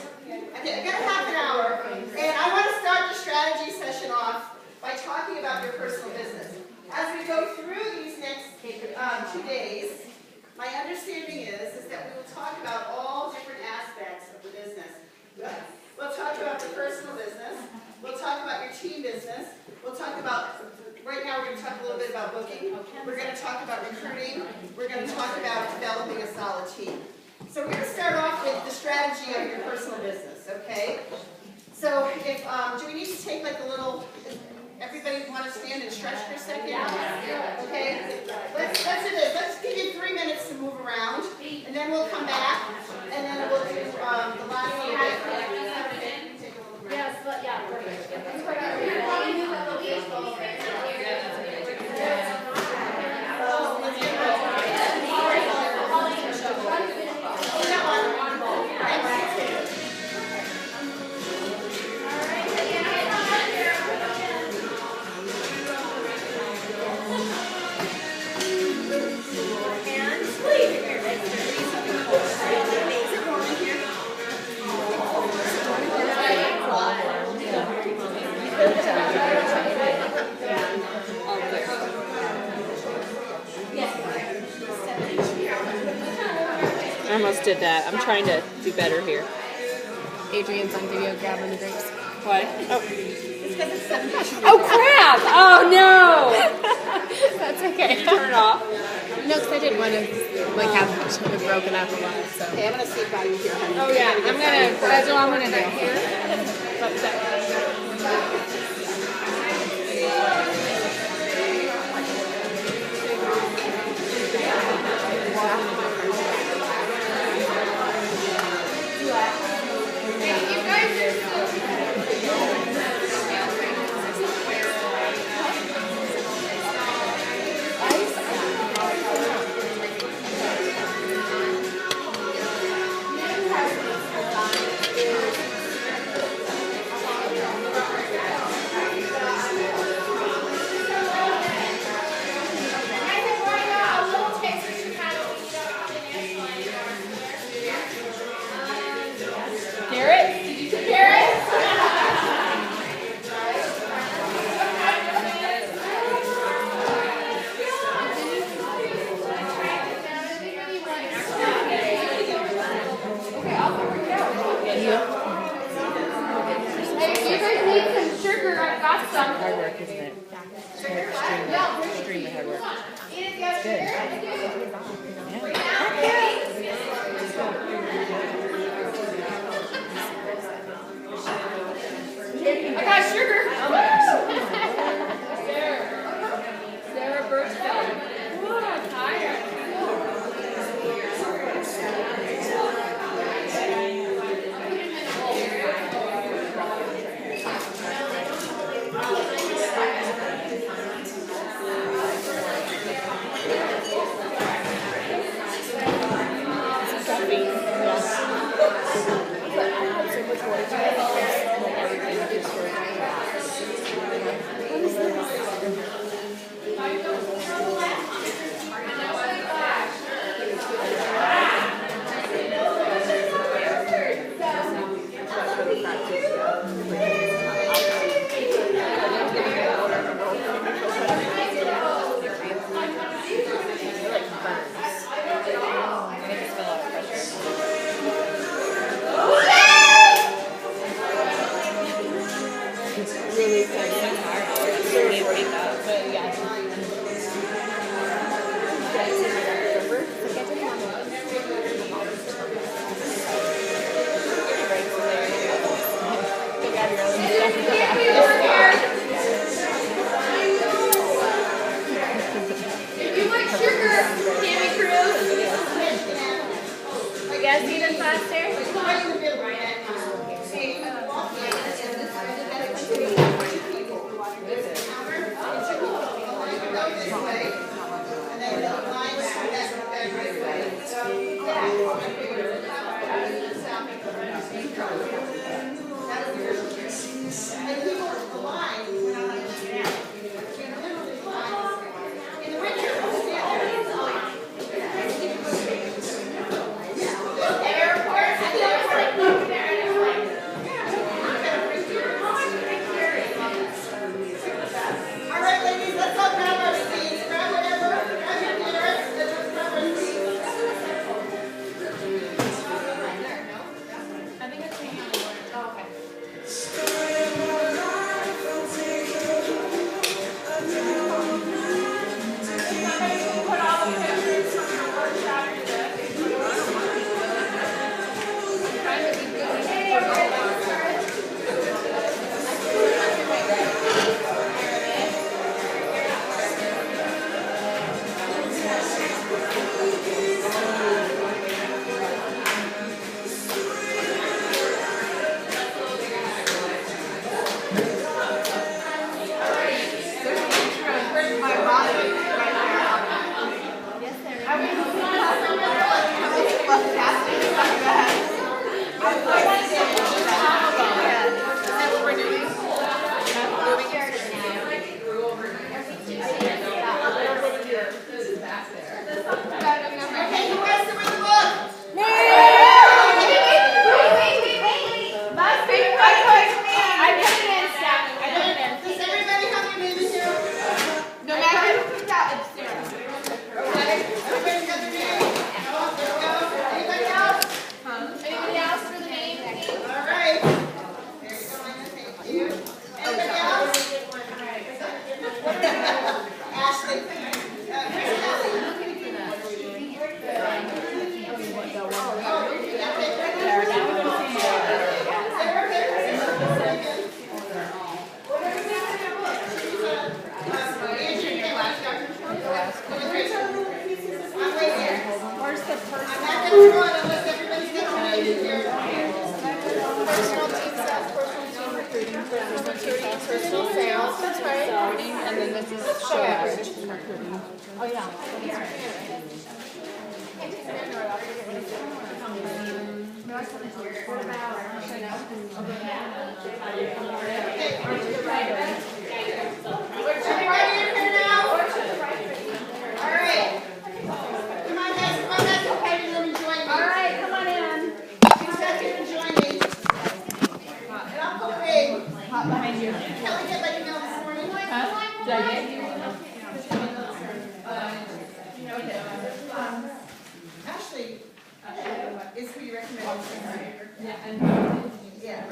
I've got a half an hour, and I want to start the strategy session off by talking about your personal business. As we go through these next 2 days, my understanding is that we will talk about all different aspects of the business. We'll talk about the personal business. We'll talk about your team business. We'll talk about, right now we're going to talk a little bit about booking. We're going to talk about recruiting. We're going to talk about developing a solid team. So we're going to start off with the strategy of your personal business, okay? So if, do we need to take like a little, everybody want to stand and stretch for a second? Okay, let's do this. Let's give you 3 minutes to move around, and then we'll come back, and then we'll do the last little bit. Take a little break. Yes, but yeah, perfect. I almost did that. I'm trying to do better here. Adrian's on video grabbing the grapes. What? Oh. Oh crap! Oh no! That's okay. Turn it off. No, because I didn't want to like have it broken up a lot. So. Okay, I'm going to sleep by you here, honey. Oh yeah, that's what I'm gonna do. Hey, if you guys need some sugar, I've got some. Hard work, isn't it? Extreme hard work. It's good. I got sugar. Sarah Birchfield. Ooh, I'm tired. Really hard. Wake up, but yeah. If you want sugar, Tammy Cruz. I guess even faster. All right, ladies, let's all grab our seats. Grab whatever. Grab your dinners. Let's just grab our seats. I think it's hanging on the board. Oh, okay. Put all the pictures from your workshop in Okay, who has to read the book? Does everybody have their name in here? No matter who picked out, it's Sarah. Okay, everybody got their name? Oh, there we go. Anybody else? Anybody else for the name? All right. There you go, Anna, thank you. Anybody else? Ashley. Chris Kelly. Where's the person? I'm not going to draw it unless everybody's got their name in here. Personal team stuff, personal team recruiting, personal sales, that's right. And then this is show average. Oh, yeah. Everybody in here now? All right. Come on, guys, okay, you're going to join me. All right, come on in. Who's back here to join me? And I'll put Ray. Behind you. Kelly, get my email this morning. Huh? Did I get you? Ashley is who you recommend. Yeah, and Yeah.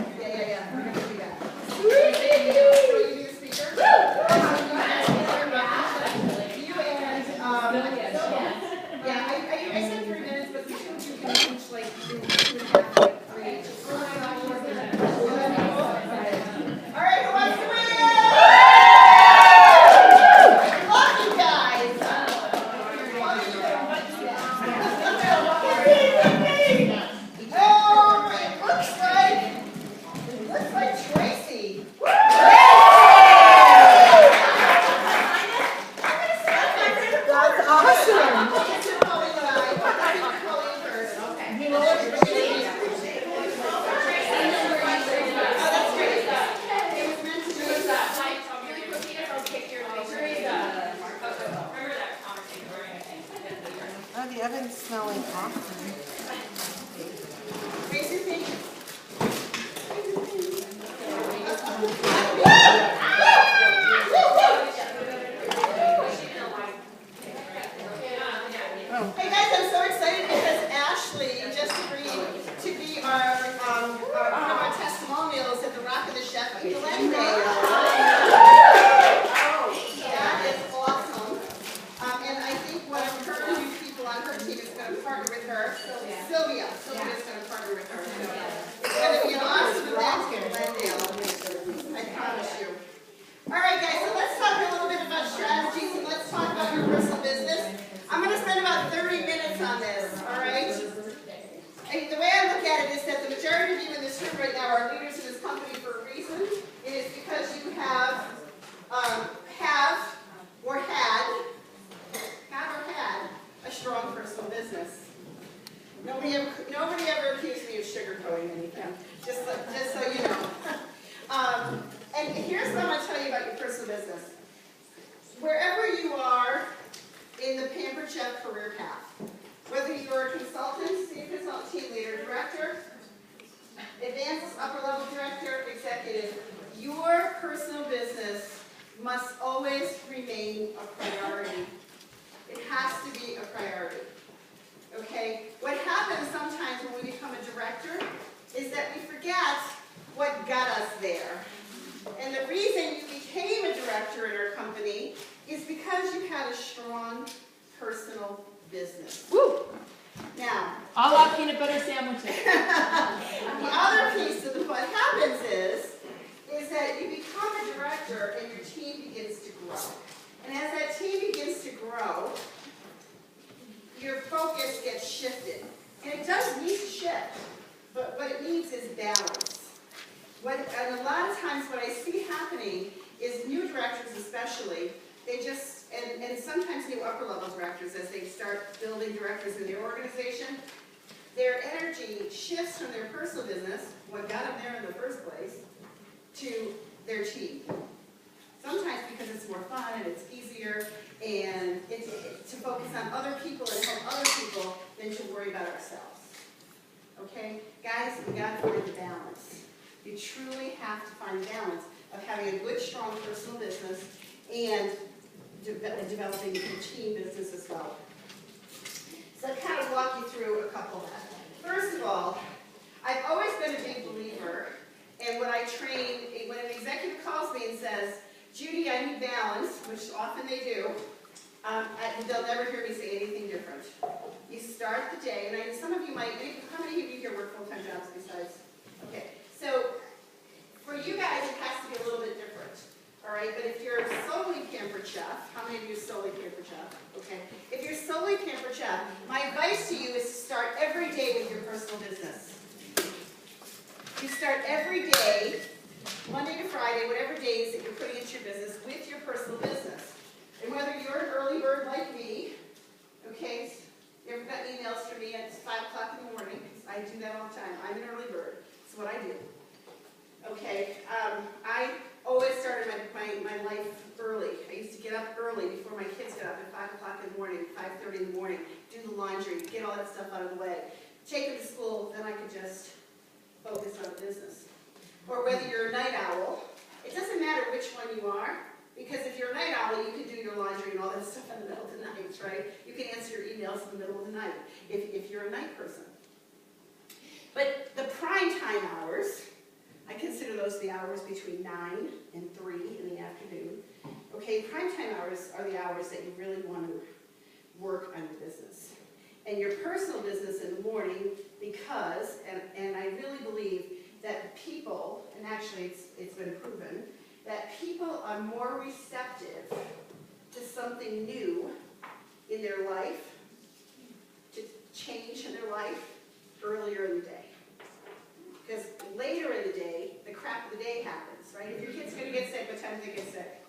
We're going to do that. Raise your fingers. Hey guys, I'm so excited because Ashley just agreed to be one of our testimonials at the Rock of the Chef Glen Day. That is awesome. And I think one of her new people on her team is going to partner with her. Sylvia. Sylvia's going to partner with her. So it's going to be an awesome event in Glendale. I promise you. All right, guys, so let's talk a little bit about strategies and let's talk about your personal business. I'm going to spend about 30 minutes on this, all right? And the way I look at it is that the majority of you in this room right now are leaders in this company for a reason. It is because you have or had a strong personal business. Nobody ever accused me of sugarcoating anything, just so you know. And here's what I'm going to tell you about your personal business. Wherever you are in the Pampered Chef career path, whether you're a consultant, senior consultant, team leader, director, advanced upper level director, executive, your personal business must always remain a priority. It has to be a priority. Okay? What happens sometimes when we become a director is that we forget what got us there. And the reason you became a director in our company is because you had a strong personal business. Woo! Now, All our peanut butter sandwiches. the other piece of what happens is that you become a director and your team begins to grow. And as that team begins to grow, your focus gets shifted. And it does need to shift, but what it needs is balance. And a lot of times what I see happening is new directors especially, they just, and sometimes new upper level directors as they start building directors in their organization, their energy shifts from their personal business, what got them there in the first place, to their team. Sometimes because it's more fun and it's easier and it's to focus on other people and help other people than to worry about ourselves. Okay? Guys, we got to find the balance. You truly have to find balance of having a good, strong personal business and developing a team business as well. So I'll kind of walk you through a couple of that. First of all, I've always been a big believer, and when I train, when an executive calls me and says, Judy, I need balance, which often they do, they'll never hear me say anything different. You start the day, and some of you might, how many of you here work full-time jobs besides? Okay, so for you guys, it has to be a little bit different. All right, but if you're solely Pampered Chef, how many of you are solely Pampered Chef? Okay, if you're solely Pampered Chef, my advice to you is to start every day with your personal business. You start every day, Monday to Friday, whatever days that you're putting into your business, with your personal business. And whether you're an early bird like me, okay, you ever got emails from me at 5 o'clock in the morning? I do that all the time. I'm an early bird. It's what I do. Okay, I always started my life early. I used to get up early before my kids got up at 5 o'clock in the morning, 5:30 in the morning, do the laundry, get all that stuff out of the way, take them to school, then I could just focus on business. Or whether you're a night owl, it doesn't matter which one you are, because if you're a night owl, you can do your laundry and all that stuff in the middle of the night, right? You can answer your emails in the middle of the night if you're a night person. But the prime time hours, I consider those the hours between 9 and 3 in the afternoon. Okay, prime time hours are the hours that you really want to work on your business. And your personal business in the morning, because, and I really believe that people, and actually it's been proven, that people are more receptive to something new in their life, to change in their life, earlier in the day. Because later in the day, the crap of the day happens, right? If your kid's going to get sick, what time do they get sick?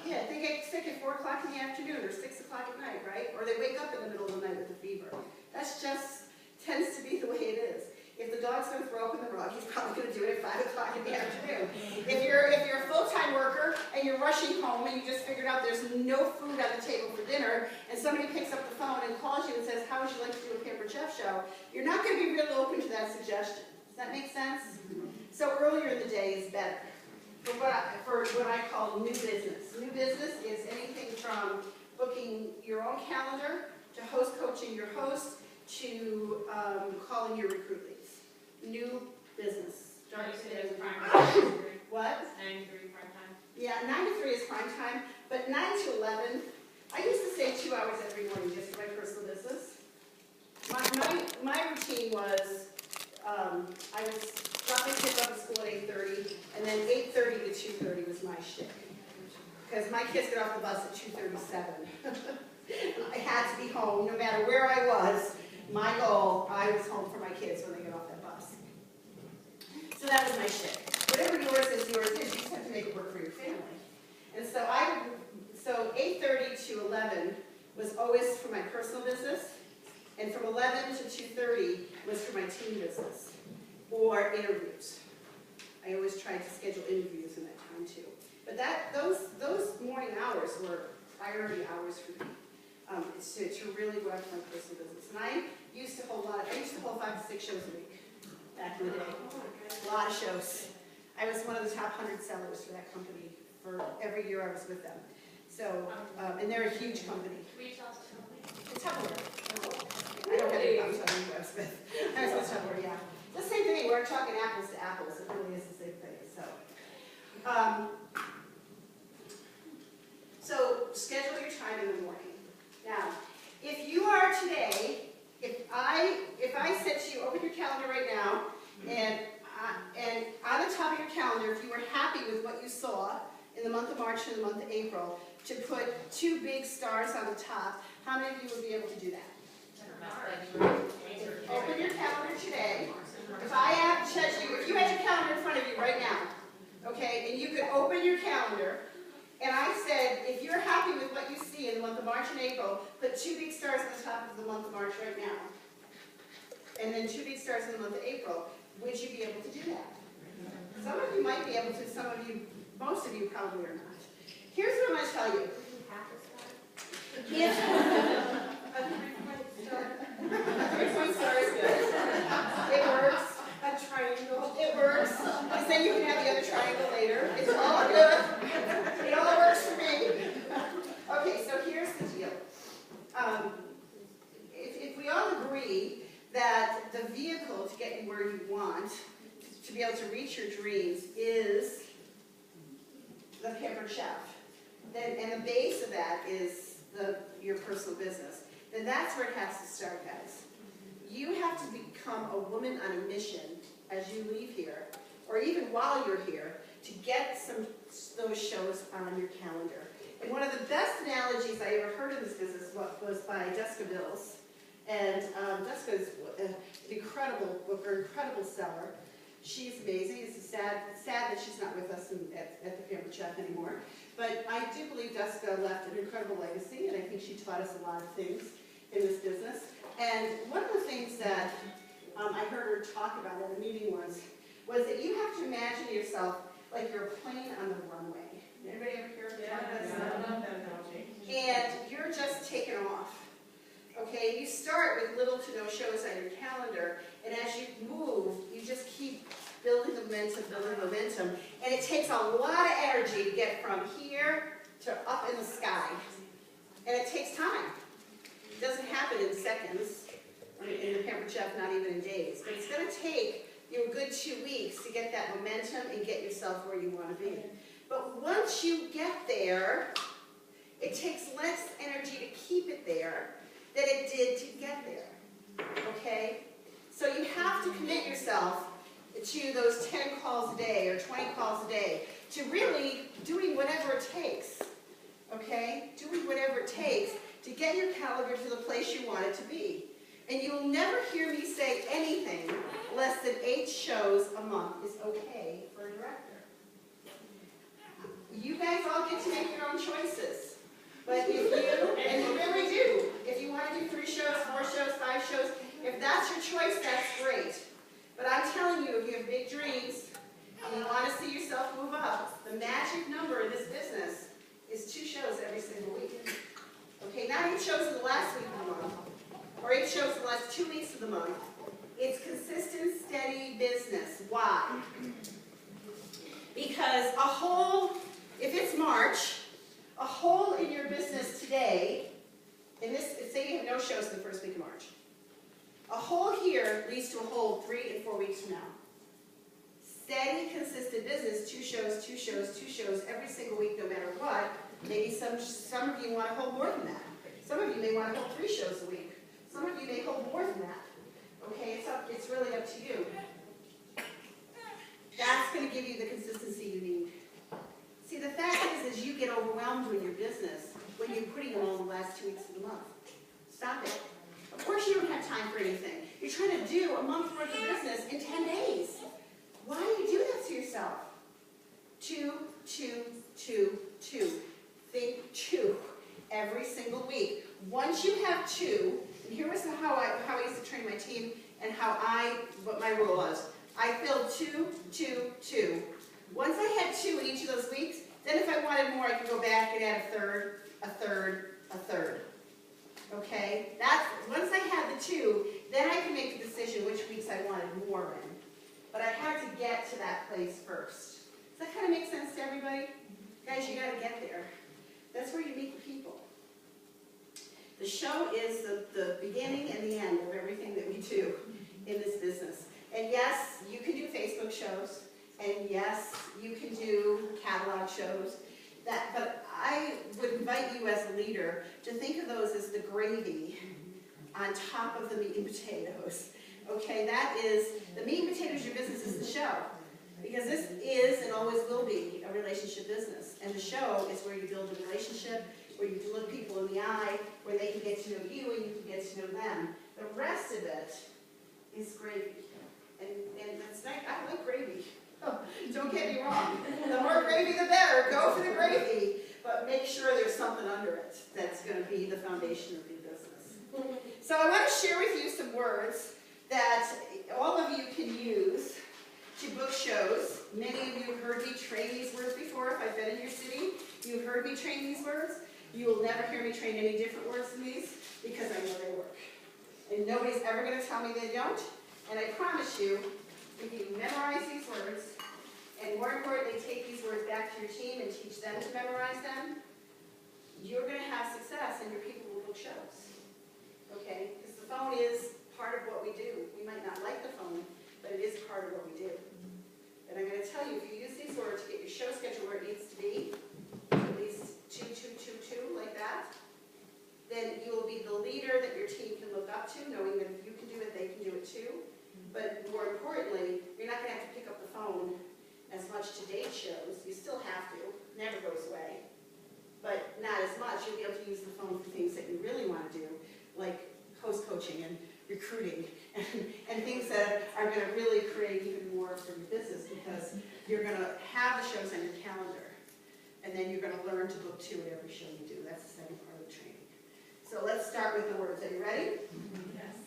Yeah, they get sick at 4 o'clock in the afternoon or 6 o'clock at night, right? Or they wake up in the middle of the night with a fever. That's just tends to be the way it is. If the dog's going to throw up in the rug, he's probably going to do it at 5 o'clock in the afternoon. If you're a full-time full-time worker and you're rushing home and you just figured out there's no food on the table for dinner, and somebody picks up the phone and calls you and says, how would you like to do a Pampered Chef show? You're not going to be real open to that suggestion. Does that make sense? So earlier in the day is better for what I call new business. New business is anything from booking your own calendar to host coaching your host to calling your recruit leads. New business. Starting today with what? 9 to 3 prime time. Yeah, 9 to 3 is prime time, but 9 to 11, I used to say 2 hours every morning just for my personal business. My routine was, I would drop my kids off at school at 8:30, and then 8:30 to 2:30 was my shtick. Because my kids get off the bus at 2:37. I had to be home, no matter where I was. My goal, I was home for my kids when they get off that bus. So that was my shtick. Whatever yours is, you just have to make it work for your family. And so so 8:30 to 11 was always for my personal business, and from 11 to 2:30 was for my team business, or interviews. I always tried to schedule interviews in that time too. But those morning hours were priority hours for me, to really go after my personal business. And I used to hold 5 to 6 shows a week back in the day. A lot of shows. I was one of the top 100 sellers for that company for every year I was with them. So, and they're a huge company. It's Tupperware. I don't have any problem telling you who I was with. I was with Tupperware, yeah. The same thing, we're talking apples to apples. It really is the same thing. So schedule your time in the morning. Now, if you are today, if I said to you, open your calendar right now, and on the top of your calendar, if you were happy with what you saw in the month of March and the month of April, to put 2 big stars on the top, how many of you would be able to do that? Open your calendar today. If you had your calendar in front of you right now, okay, and you could open your calendar, and I said, if you're happy with what you see in the month of March and April, put 2 big stars on the top of the month of March right now, and then 2 big stars in the month of April, would you be able to do that? Some of you might be able to, some of you, most of you probably are not. Here's what I'm going to tell you. If a 3-point star is good. It works. A triangle. It works. Because then you can have the other triangle later. It's all good. It all works for me. Okay, so here's the deal. If we all agree that the vehicle to get you where you want, to be able to reach your dreams, is the Pampered Chef, and the base of that is your personal business, then that's where it has to start, guys. You have to become a woman on a mission as you leave here, or even while you're here, to get those shows on your calendar. And one of the best analogies I ever heard in this business was by Jessica Bills. And Jessica's an incredible booker, incredible seller. She's amazing. It's sad that she's not with us at the Pampered Chef anymore. But I do believe Jessica left an incredible legacy, and I think she taught us a lot of things in this business. And one of the things that I heard her talk about at a meeting once was that you have to imagine yourself like you're a plane on the runway. Anybody ever hear talk about that? And you're just taking off. Okay, you start with little to no shows on your calendar, and as you move, you just keep building momentum, and it takes a lot of energy to get from here to up in the sky, and it takes time. It doesn't happen in seconds, in the Pampered Chef, not even in days, but it's going to take you a good 2 weeks to get that momentum and get yourself where you want to be. But once you get there, it takes less energy to keep it there than it did to get there, okay? So you have to commit yourself to those 10 calls a day or 20 calls a day, to really doing whatever it takes, okay? Doing whatever it takes to get your calendar to the place you want it to be. And you'll never hear me say anything less than 8 shows a month is okay for a director. You guys all get to make your own choices. But if you, and you really do, if you want to do 3 shows, 4 shows, 5 shows, if that's your choice, that's great. But I'm telling you, if you have big dreams and you want to see yourself move up, the magic number Because a hole, if it's March, a hole in your business today, in this, say you have no shows in the first week of March, a hole here leads to a hole 3 and 4 weeks from now. Steady, consistent business, 2 shows, 2 shows, 2 shows every single week, no matter what. Maybe some of you want to hold more than that. Some of you may want to hold 3 shows a week. Some of you may hold more than that. Okay, it's really up to you. That's going to give you the consistency you need. See, the fact is you get overwhelmed with your business when you're putting them all in the last 2 weeks of the month. Stop it. Of course you don't have time for anything. You're trying to do a month's worth of business in 10 days. Why do you do that to yourself? 2, 2, 2, 2. Think 2 every single week. Once you have 2, and here was how I used to train my team and what my rule was. I filled 2, 2, 2. Once I had 2 in each of those weeks, then if I wanted more, I could go back and add a third, a third, a third. Okay? Once I had the 2, then I could make the decision which weeks I wanted more in. But I had to get to that place first. Does that kind of make sense to everybody? Guys, you got to get there. That's where you meet the people. The show is the beginning and the end of everything that we do in this business. And yes, you can do Facebook shows. And yes, you can do catalog shows. But I would invite you as a leader to think of those as the gravy on top of the meat and potatoes. Okay, that is, the meat and potatoes of your business is the show. Because this is and always will be a relationship business. And the show is where you build a relationship, where you can look people in the eye, where they can get to know you and you can get to know them. The rest of it is gravy. And it's not, I like gravy. Oh, don't get me wrong. The more gravy, the better. Go for the gravy. But make sure there's something under it that's going to be the foundation of your business. So I want to share with you some words that all of you can use to book shows. Many of you have heard me train these words before. If I've been in your city, you've heard me train these words. You will never hear me train any different words than these because I know they work. And nobody's ever going to tell me they don't. And I promise you, if you memorize these words, and more importantly, take these words back to your team and teach them to memorize them, you're going to have success and your people will book shows. Okay? Because the phone is part of what we do. We might not like the phone, but it is part of what we do. And I'm going to tell you, if you use these words to get your show schedule where it needs to be, at least 2, 2, 2, 2, like that, then you will be the leader that your team can look up to, knowing that if you can do it, they can do it too. But more importantly, you're not going to have to pick up the phone as much to date shows. You still have to. Never goes away. But not as much. You'll be able to use the phone for things that you really want to do, like host coaching and recruiting and things that are going to really create even more for your business because you're going to have the shows on your calendar. And then you're going to learn to book 2 at every show you do. That's the second part of the training. So let's start with the words. Are you ready? Yes.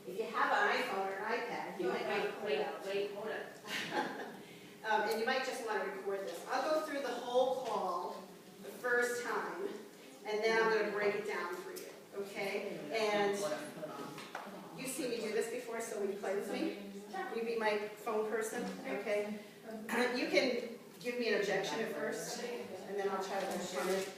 If you have an iPhone or an iPad, you might want to pull it out. Hold it. And you might just want to record this. I'll go through the whole call the first time, and then I'm going to break it down for you, okay? And you've seen me do this before, so will you play with me? Will you be my phone person, okay? You can give me an objection at first, and then I'll try to understand it.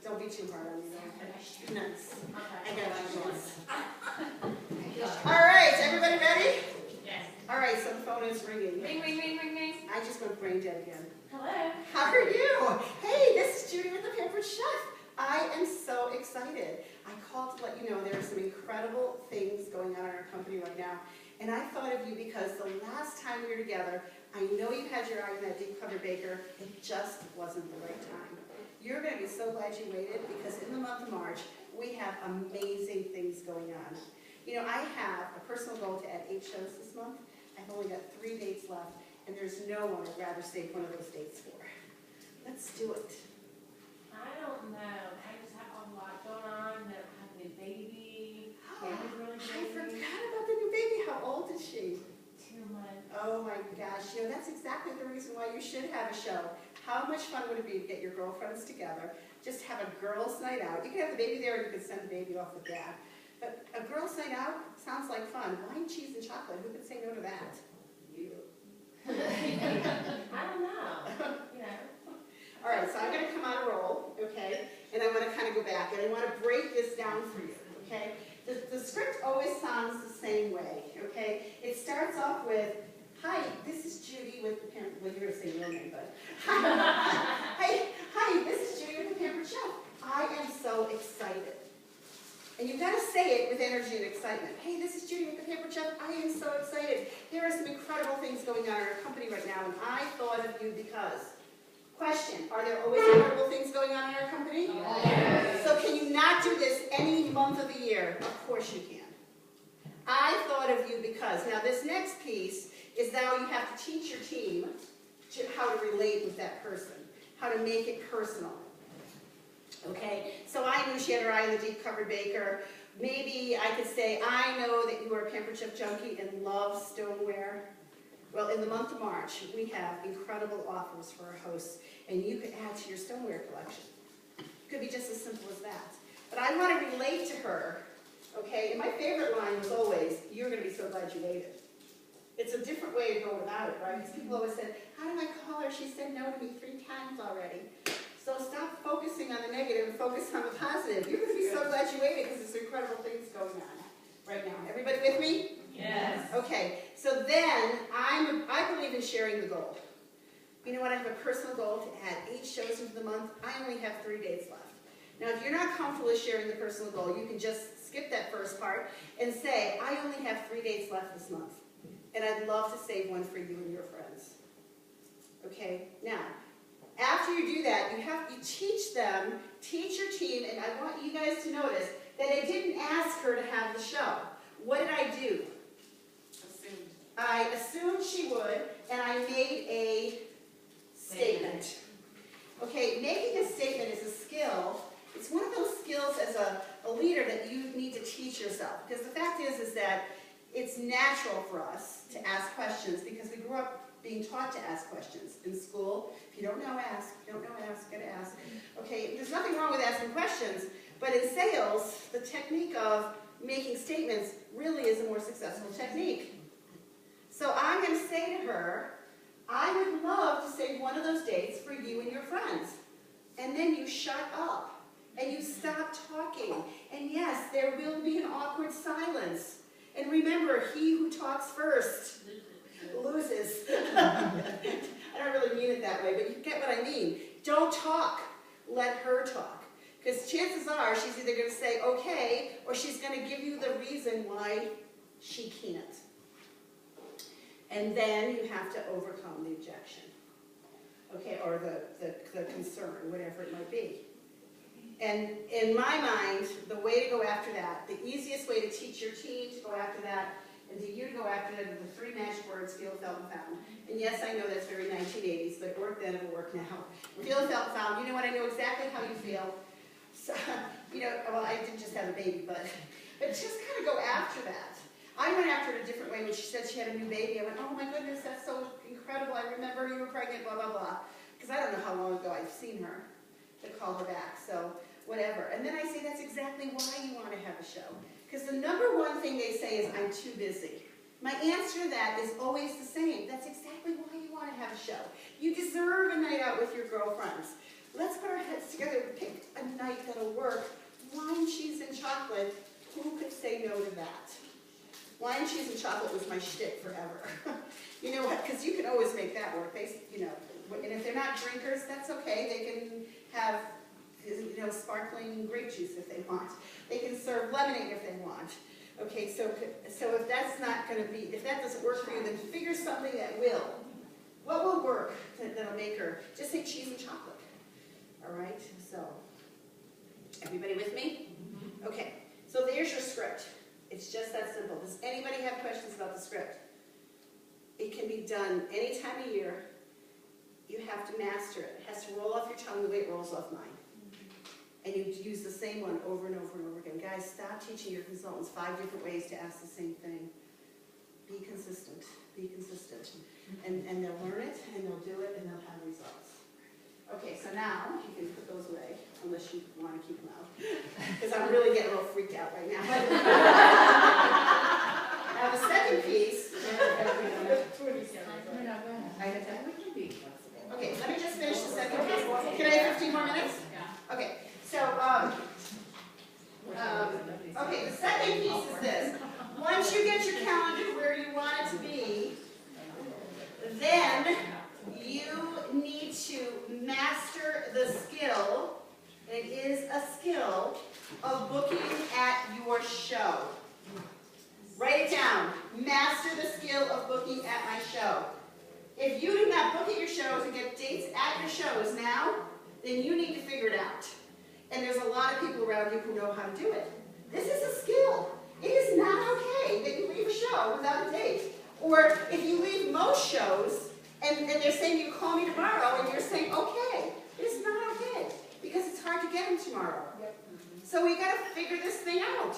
Don't be too hard on me, though. Nice. I got you. All right, everybody ready? Yes. All right, so the phone is ringing. Ring, ring, ring, ring, ring. I just went brain dead again. Hello. How are you? Hey, this is Judy with the Pampered Chef. I am so excited. I called to let you know there are some incredible things going on in our company right now. And I thought of you because the last time we were together, I know you had your eye on that deep cover baker. It just wasn't the right time. You're going to be so glad you waited because in the month of March, we have amazing things going on. You know, I have a personal goal to add 8 shows this month. I've only got 3 dates left, and there's no one I'd rather save one of those dates for. Let's do it. I don't know. I just have a lot going on. I have a new baby. Cameron's really I busy. forgot about the new baby. How old is she? 2 months. Oh my gosh, you know, that's exactly the reason why you should have a show. How much fun would it be to get your girlfriends together, just have a girls' night out? You can have the baby there, or you can send the baby off with dad. But a girls' night out sounds like fun. Wine, cheese, and chocolate. Who could say no to that? You. I don't know. right, so I'm gonna come on a roll, okay? And I wanna kind of go back, and I wanna break this down for you, okay? The script always sounds the same way, okay? It starts off with, hi, this is Judy with the Pampered, well, you're gonna say your name, but. Hi, this is Judy with the Pampered Chef. I am so excited. And you've got to say it with energy and excitement. Hey, this is Judy with the Pampered Chef. I am so excited. There are some incredible things going on in our company right now, and I thought of you because. Question, are there always incredible things going on in our company? Yes. So can you not do this any month of the year? Of course you can. I thought of you because. Now this next piece is now you have to teach your team how to relate with that person, how to make it personal. Okay, so I knew she had her eye on the deep covered baker. Maybe I could say, I know that you are a Pampered Chef junkie and love stoneware. Well, in the month of March, we have incredible offers for our hosts, and you could add to your stoneware collection. It could be just as simple as that. But I want to relate to her, okay? And my favorite line was always, you're going to be so glad you ate it. It's a different way to go about it, right? Because people always said, how do I call her? She said no to me 3 times already. So stop focusing on the negative and focus on the positive. You're going to be so glad you ate it because there's incredible things going on right now. Everybody with me? Yes. Okay, so then I believe in sharing the goal. You know what? I have a personal goal to add 8 shows into the month. I only have 3 days left. Now, if you're not comfortable with sharing the personal goal, you can just skip that first part and say, I only have 3 days left this month. And I'd love to save one for you and your friends. Okay, now, after you do that, you teach them, teach your team, and I want you guys to notice that I didn't ask her to have the show. What did I do? I assumed she would, and I made a statement. Okay, making a statement is a skill. It's one of those skills as a leader that you need to teach yourself. Because the fact is that it's natural for us to ask questions because we grew up being taught to ask questions in school. If you don't know, ask. If you don't know, ask. Gotta ask. Okay, there's nothing wrong with asking questions, but in sales, the technique of making statements really is a more successful technique. So I'm going to say to her, I would love to save one of those dates for you and your friends. And then you shut up and you stop talking. And yes, there will be an awkward silence. And remember, he who talks first loses. I don't really mean it that way, but you get what I mean. Don't talk. Let her talk. Because chances are she's either going to say okay, or she's going to give you the reason why she can't. And then you have to overcome the objection, okay, or the concern, whatever it might be. And in my mind, the way to go after that, the easiest way to teach your team to go after that, and to you to go after that, are the 3 magic words, feel, felt, and found. And yes, I know that's very 1980s, but it worked then, it'll work now. Feel, felt, and found. You know what? I know exactly how you feel. So, you know, well, I didn't just have a baby, but just kind of go after that. I went after it a different way when she said she had a new baby. I went, oh my goodness, that's so incredible. I remember you were pregnant, blah, blah, blah. Because I don't know how long ago I've seen her to call her back, so whatever. And then I say that's exactly why you want to have a show. Because the #1 thing they say is, I'm too busy. My answer to that is always the same. That's exactly why you want to have a show. You deserve a night out with your girlfriends. Let's put our heads together and pick a night that'll work. Wine, cheese, and chocolate. Who could say no to that? Wine, cheese, and chocolate was my shtick forever. You know what? Because you can always make that work. You know, and if they're not drinkers, that's okay. They can have, you know, sparkling grape juice if they want. They can serve lemonade if they want. Okay, so if that's not going to be, if that doesn't work for you, then figure something that will. What will work that'll make her? Just say cheese and chocolate. All right. So, everybody with me? Okay. So there's your script. It's just that simple. Does anybody have questions about the script? It can be done any time of year. You have to master it. It has to roll off your tongue the way it rolls off mine. And you use the same one over and over and over again. Guys, stop teaching your consultants 5 different ways to ask the same thing. Be consistent. Be consistent. And they'll learn it, and they'll do it, and they'll have results. Okay, so now you can put those away, unless you want to keep them out. Because I'm really getting a little freaked out right now. Now the second piece. Okay, let me just finish the second piece. Can I of booking at your show. Write it down. Master the skill of booking at my show. If you do not book at your shows and get dates at your shows now, then you need to figure it out. And there's a lot of people around you who know how to do it. This is a skill. It is not okay that you leave a show without a date. Or if you leave most shows and they're saying you call me tomorrow and you're saying okay, it's not okay because it's hard to get them tomorrow. So we got to figure this thing out.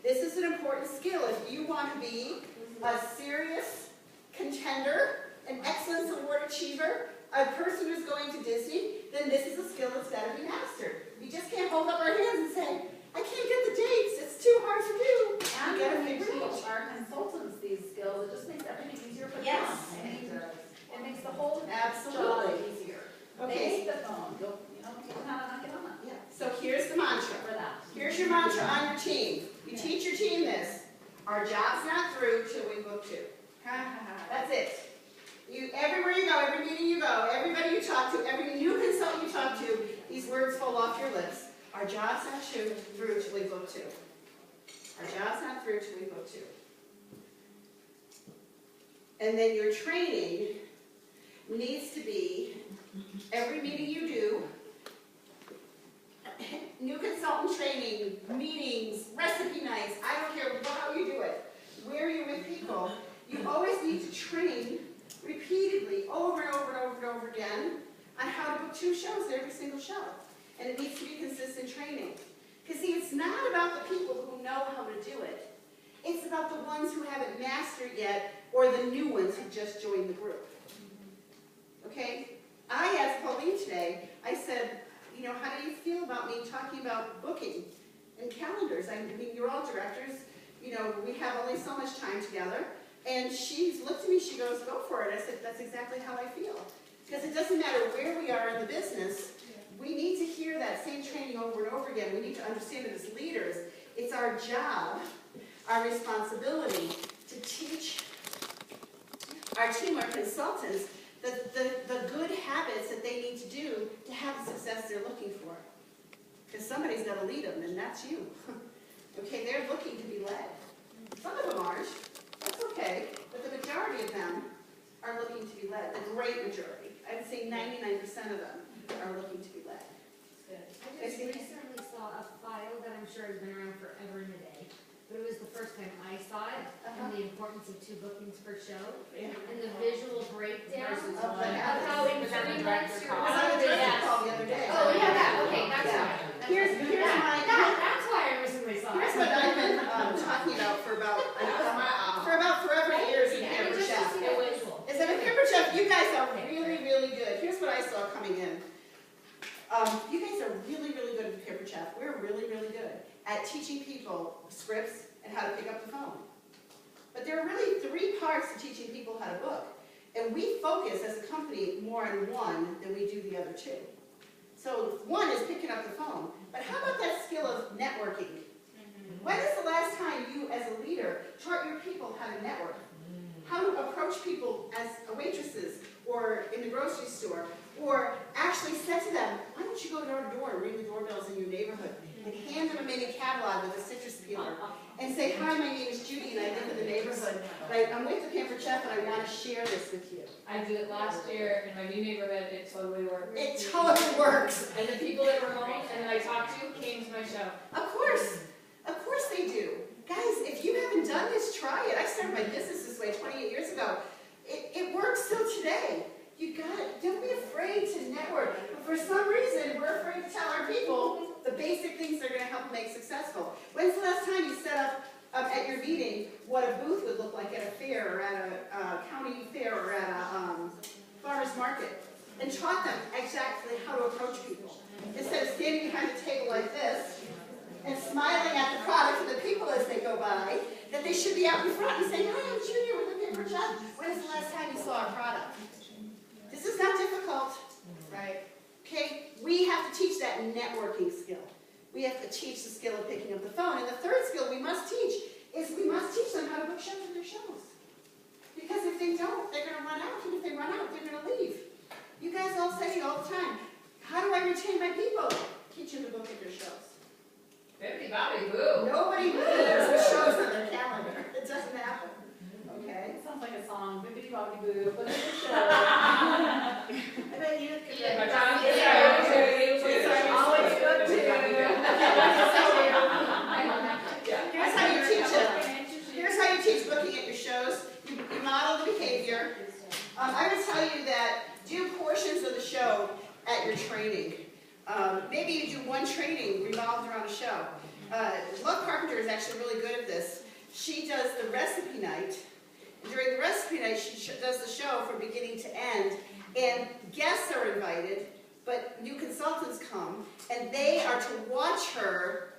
This is an important skill. If you want to be a serious contender, an excellence award achiever, a person who's going to Disney, then this is a skill that's got to be mastered. We just can't hold up our hands and say, I can't get the dates, it's too hard to do. And when we teach our consultants these skills, it just makes everything easier for them. Yes. It makes the whole Absolutely. job easier. Okay. They hate the phone, you know, people know how to get on it. Yeah. So here's the mantra. For that. Here's your mantra on your team. You teach your team this. Our job's not through till we book two. That's it. Everywhere you go, every meeting you go, everybody you talk to, every new consultant you talk to, these words fall off your lips. Our job's not through till we book two. Our job's not through till we book two. And then your training needs to be, every meeting you do, new consultant training, meetings, recipe nights, I don't care how you do it, where you're with people, you always need to train repeatedly, over and over and over and over again, on how to book two shows at every single show. And it needs to be consistent training. Because see, it's not about the people who know how to do it. It's about the ones who haven't mastered yet, or the new ones who just joined the group. Okay? I asked Pauline today, I said, you know, how do you feel about me talking about booking and calendars? I mean, you're all directors, you know, we have only so much time together. And she looked at me, she goes, go for it. I said, that's exactly how I feel. Because it doesn't matter where we are in the business, we need to hear that same training over and over again. We need to understand that as leaders, it's our job, our responsibility to teach our team, our consultants, the good habits that they need to do to have the success they're looking for. Because somebody's got to lead them, and that's you. Okay, they're looking to be led. Some of them aren't. That's okay. But the majority of them are looking to be led. The great majority. I would say 99% of them are looking to be led. I just recently saw a file that I'm sure has been around forever and a day, but it was the first time I saw it, and the importance of 2 bookings per show, and the visual breakdown of how in 3 months you're I was on a director call the other day. Oh, yeah, that, okay, that's Yeah. right. Here's my... That's why I recently saw it. Here's what I've been talking about for about forever years in And Pamper just to Chef. see the visual. Is that in Pamper Chef, you guys are really, really good. Here's what I saw coming in. You guys are really, really good at Pamper Chef. We're really, really good at teaching people scripts and how to pick up the phone. But there are really 3 parts to teaching people how to book. And we focus as a company more on one than we do the other 2. So 1 is picking up the phone. But how about that skill of networking? When is the last time you, as a leader, taught your people how to network? How to approach people as waitresses or in the grocery store, or actually said to them, why don't you go door to door and ring the doorbells in your neighborhood and hand them a mini catalog with a citrus peeler and say, hi, my name is Judy and I live in the neighborhood. I'm with the Pampered Chef and I want to share this with you. I did it last year in my new neighborhood. It totally worked. It totally works. And the people that were home and that I talked to came to my show. Of course they do. Guys, if you haven't done this, try it. I started my business this way 28 years ago. It works still today. You got it. Don't be afraid to network. But for some reason, we're afraid to tell our people the basic things that are going to help them make successful. When's the last time you set up at your meeting what a booth would look like at a fair or at a county fair or at a farmer's market and taught them exactly how to approach people? Instead of standing behind a table like this and smiling at the product and the people as they go by, that they should be out in front and saying, hi, I'm Judy with the Pampered Chef. When is the last time you saw a product? This is not difficult, right? Okay, we have to teach that networking skill. We have to teach the skill of picking up the phone. And the third skill we must teach is we must teach them how to book shows at their shows. Because if they don't, they're going to run out. And if they run out, they're going to leave. You guys all say it all the time. How do I retain my people? Teach them to book at their shows. Bippity boppity boo. Nobody believes the shows on their calendar. It doesn't happen. Okay? It sounds like a song, bippity boppity boo, look at the show. I bet you could Yeah, get but I'm always good to Here's how you teach it. Here's how you teach booking at your shows. You model the behavior. I would tell you that do portions of the show at your training. Maybe you do one training revolved around a show. Love Carpenter is actually really good at this. She does the recipe night. During the recipe night, she does the show from beginning to end, and guests are invited, but new consultants come, and they are to watch her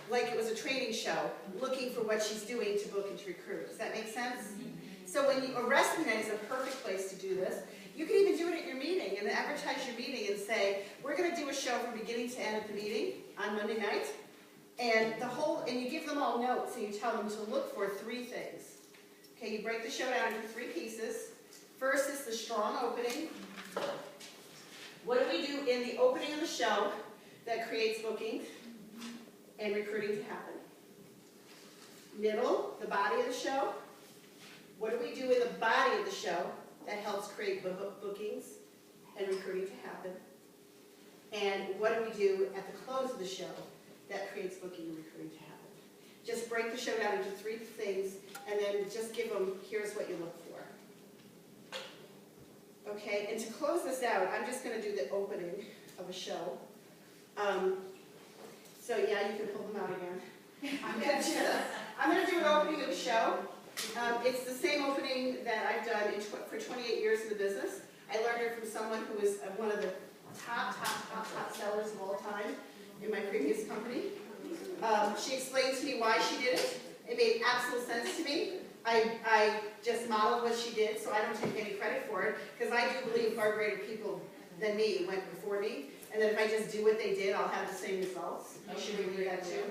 like it was a training show, looking for what she's doing to book and to recruit. Does that make sense? So a recipe night is a perfect place to do this. You can even do it at your meeting and advertise your meeting and say, we're going to do a show from beginning to end at the meeting on Monday night. And you give them all notes, and you tell them to look for 3 things. Okay, you break the show down into 3 pieces. First is the strong opening. What do we do in the opening of the show that creates booking and recruiting to happen? Middle, the body of the show. What do we do in the body of the show that helps create bookings and recruiting to happen? And what do we do at the close of the show that creates booking and recruiting to happen? Just break the show down into 3 things, and then just give them, here's what you look for. Okay, and to close this out, I'm just going to do the opening of a show. So yeah, you can pull them out again. I'm going to do an opening of a show. It's the same opening that I've done for 28 years in the business. I learned it from someone who was one of the top sellers of all time in my previous company. She explained to me why she did it. It made absolute sense to me. I just modeled what she did, so I don't take any credit for it, because I do believe far greater people than me went before me, and that if I just do what they did, I'll have the same results. You should believe that too.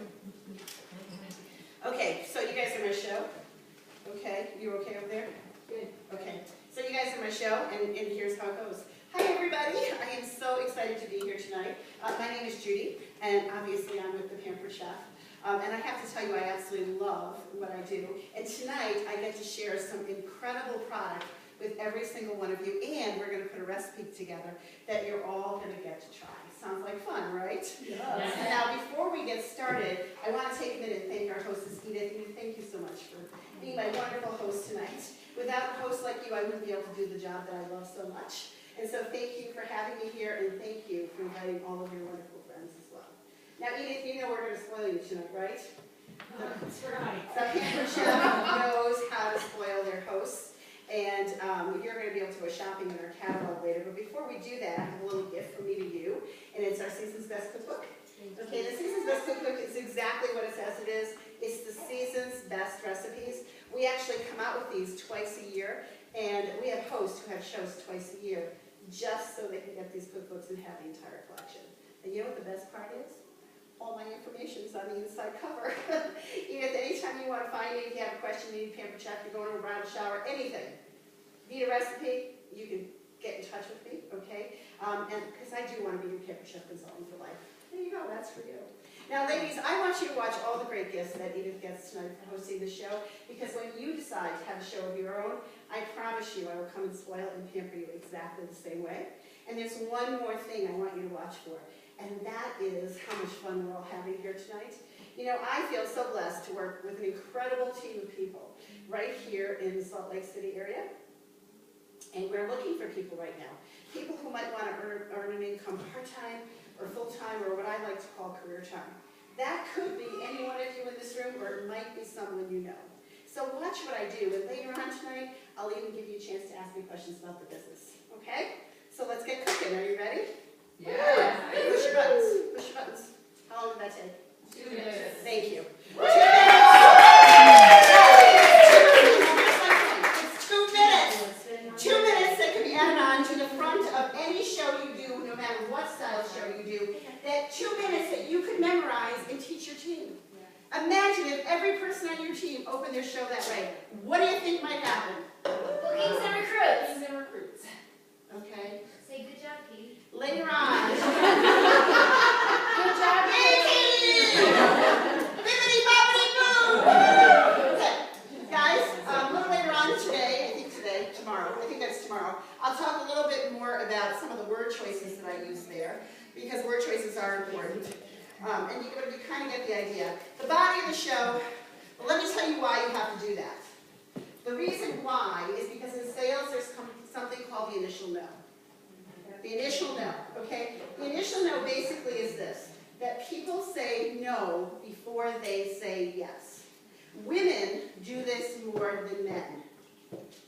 Okay, so you guys are my show. Okay, you okay over there? Good. Okay, so you guys are my show, and here's how it goes. Hi everybody, I am so excited to be here tonight. My name is Judy, and obviously I'm with the Pampered Chef. And I have to tell you, I absolutely love what I do. And tonight, I get to share some incredible product with every single one of you, and we're going to put a recipe together that you're all going to get to try. Sounds like fun, right? Yes. And now, before we get started, I want to take a minute and thank our hostess, Edith. Edith, thank you so much for being my wonderful host tonight. Without a host like you, I wouldn't be able to do the job that I love so much. And so thank you for having me here, and thank you for inviting all of your wonderful friends as well. Now, Edith, you know we're going to spoil you tonight, right? That's right. The Pampered Chef knows how to spoil their hosts, and you're going to be able to go shopping in our catalog later. But before we do that, I have a little gift from me to you, and it's our Season's Best Cookbook. Okay, the Season's Best Cookbook is exactly what it says it is. It's the Season's Best Recipes. We actually come out with these twice a year, and we have hosts who have shows twice a year, just so they can get these cookbooks and have the entire collection. And you know what the best part is? All my information's on the inside cover. Edith, anytime you want to find me, if you have a question, you need a Pampered Chef, you're going to a bridal shower, anything. Need a recipe, you can get in touch with me, okay? And because I do want to be your Pampered Chef consultant for life. There you go, that's for you. Now, ladies, I want you to watch all the great gifts that Edith gets tonight for hosting the show, because when you decide to have a show of your own, I promise you I will come and spoil and pamper you exactly the same way. And there's one more thing I want you to watch for, and that is how much fun we're all having here tonight. You know, I feel so blessed to work with an incredible team of people right here in the Salt Lake City area. And we're looking for people right now. People who might want to earn an income part-time or full-time, or what I like to call career time. That could be any one of you in this room, or it might be someone you know. So watch what I do, and later on tonight, I'll even give you a chance to ask me questions about the business. Okay? So let's get cooking. Are you ready? Yeah. Push your buttons. Push your buttons. How long did that take? 2 minutes. Thank you. 2 minutes. It's 2 minutes. 2 minutes that can be added on to the front of any show you do, no matter what style show you do. That 2 minutes that you can memorize and teach your team. Imagine if every person on your team opened their show that way. What do you think might happen? Bookings and recruits. Bookings and recruits. Okay. Say good job, Katie. Later on. Good job, Yay, Katie! I use there, because word choices are important. And you kind of get the idea. The body of the show, well, let me tell you why you have to do that. The reason why is because in sales there's something called the initial no. The initial no, okay? The initial no basically is this, that people say no before they say yes. Women do this more than men.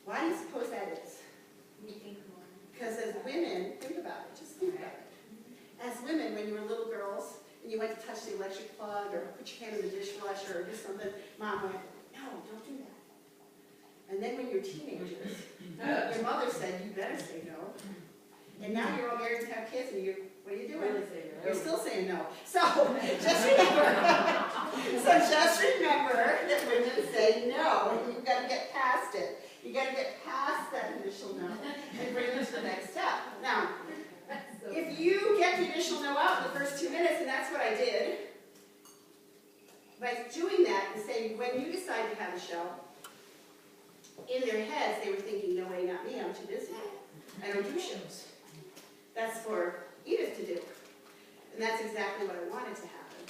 Why do you suppose that is? We think more. Because as women, think about it, just think about it. As women, when you were little girls, and you went to touch the electric plug, or put your hand in the dishwasher, or do something, Mom went, no, don't do that. And then when you're teenagers, your mother said, you better say no. And now you're all married and have kids, and what are you doing? You're still saying no. So just remember, that women say no, and you've got to get past it. You've got to get past that initial no and bring them to the next step. Now, if you get the initial no out in the first 2 minutes, and that's what I did, by doing that and saying, when you decide to have a show, in their heads they were thinking, no way, not me, I'm too busy. I don't do shows. That's for Edith to do. And that's exactly what I wanted to happen,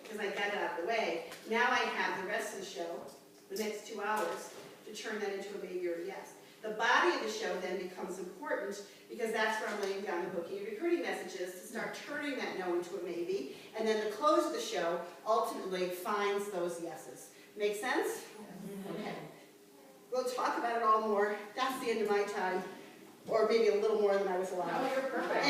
because I got it out of the way. Now I have the rest of the show, the next 2 hours, to turn that into a maybe or a yes. The body of the show then becomes important, because that's where I'm laying down the booking and recruiting messages to start turning that no into a maybe, and then the close of the show ultimately finds those yeses. Make sense? Okay. We'll talk about it all more. That's the end of my time, or maybe a little more than I was allowed. No, you're perfect.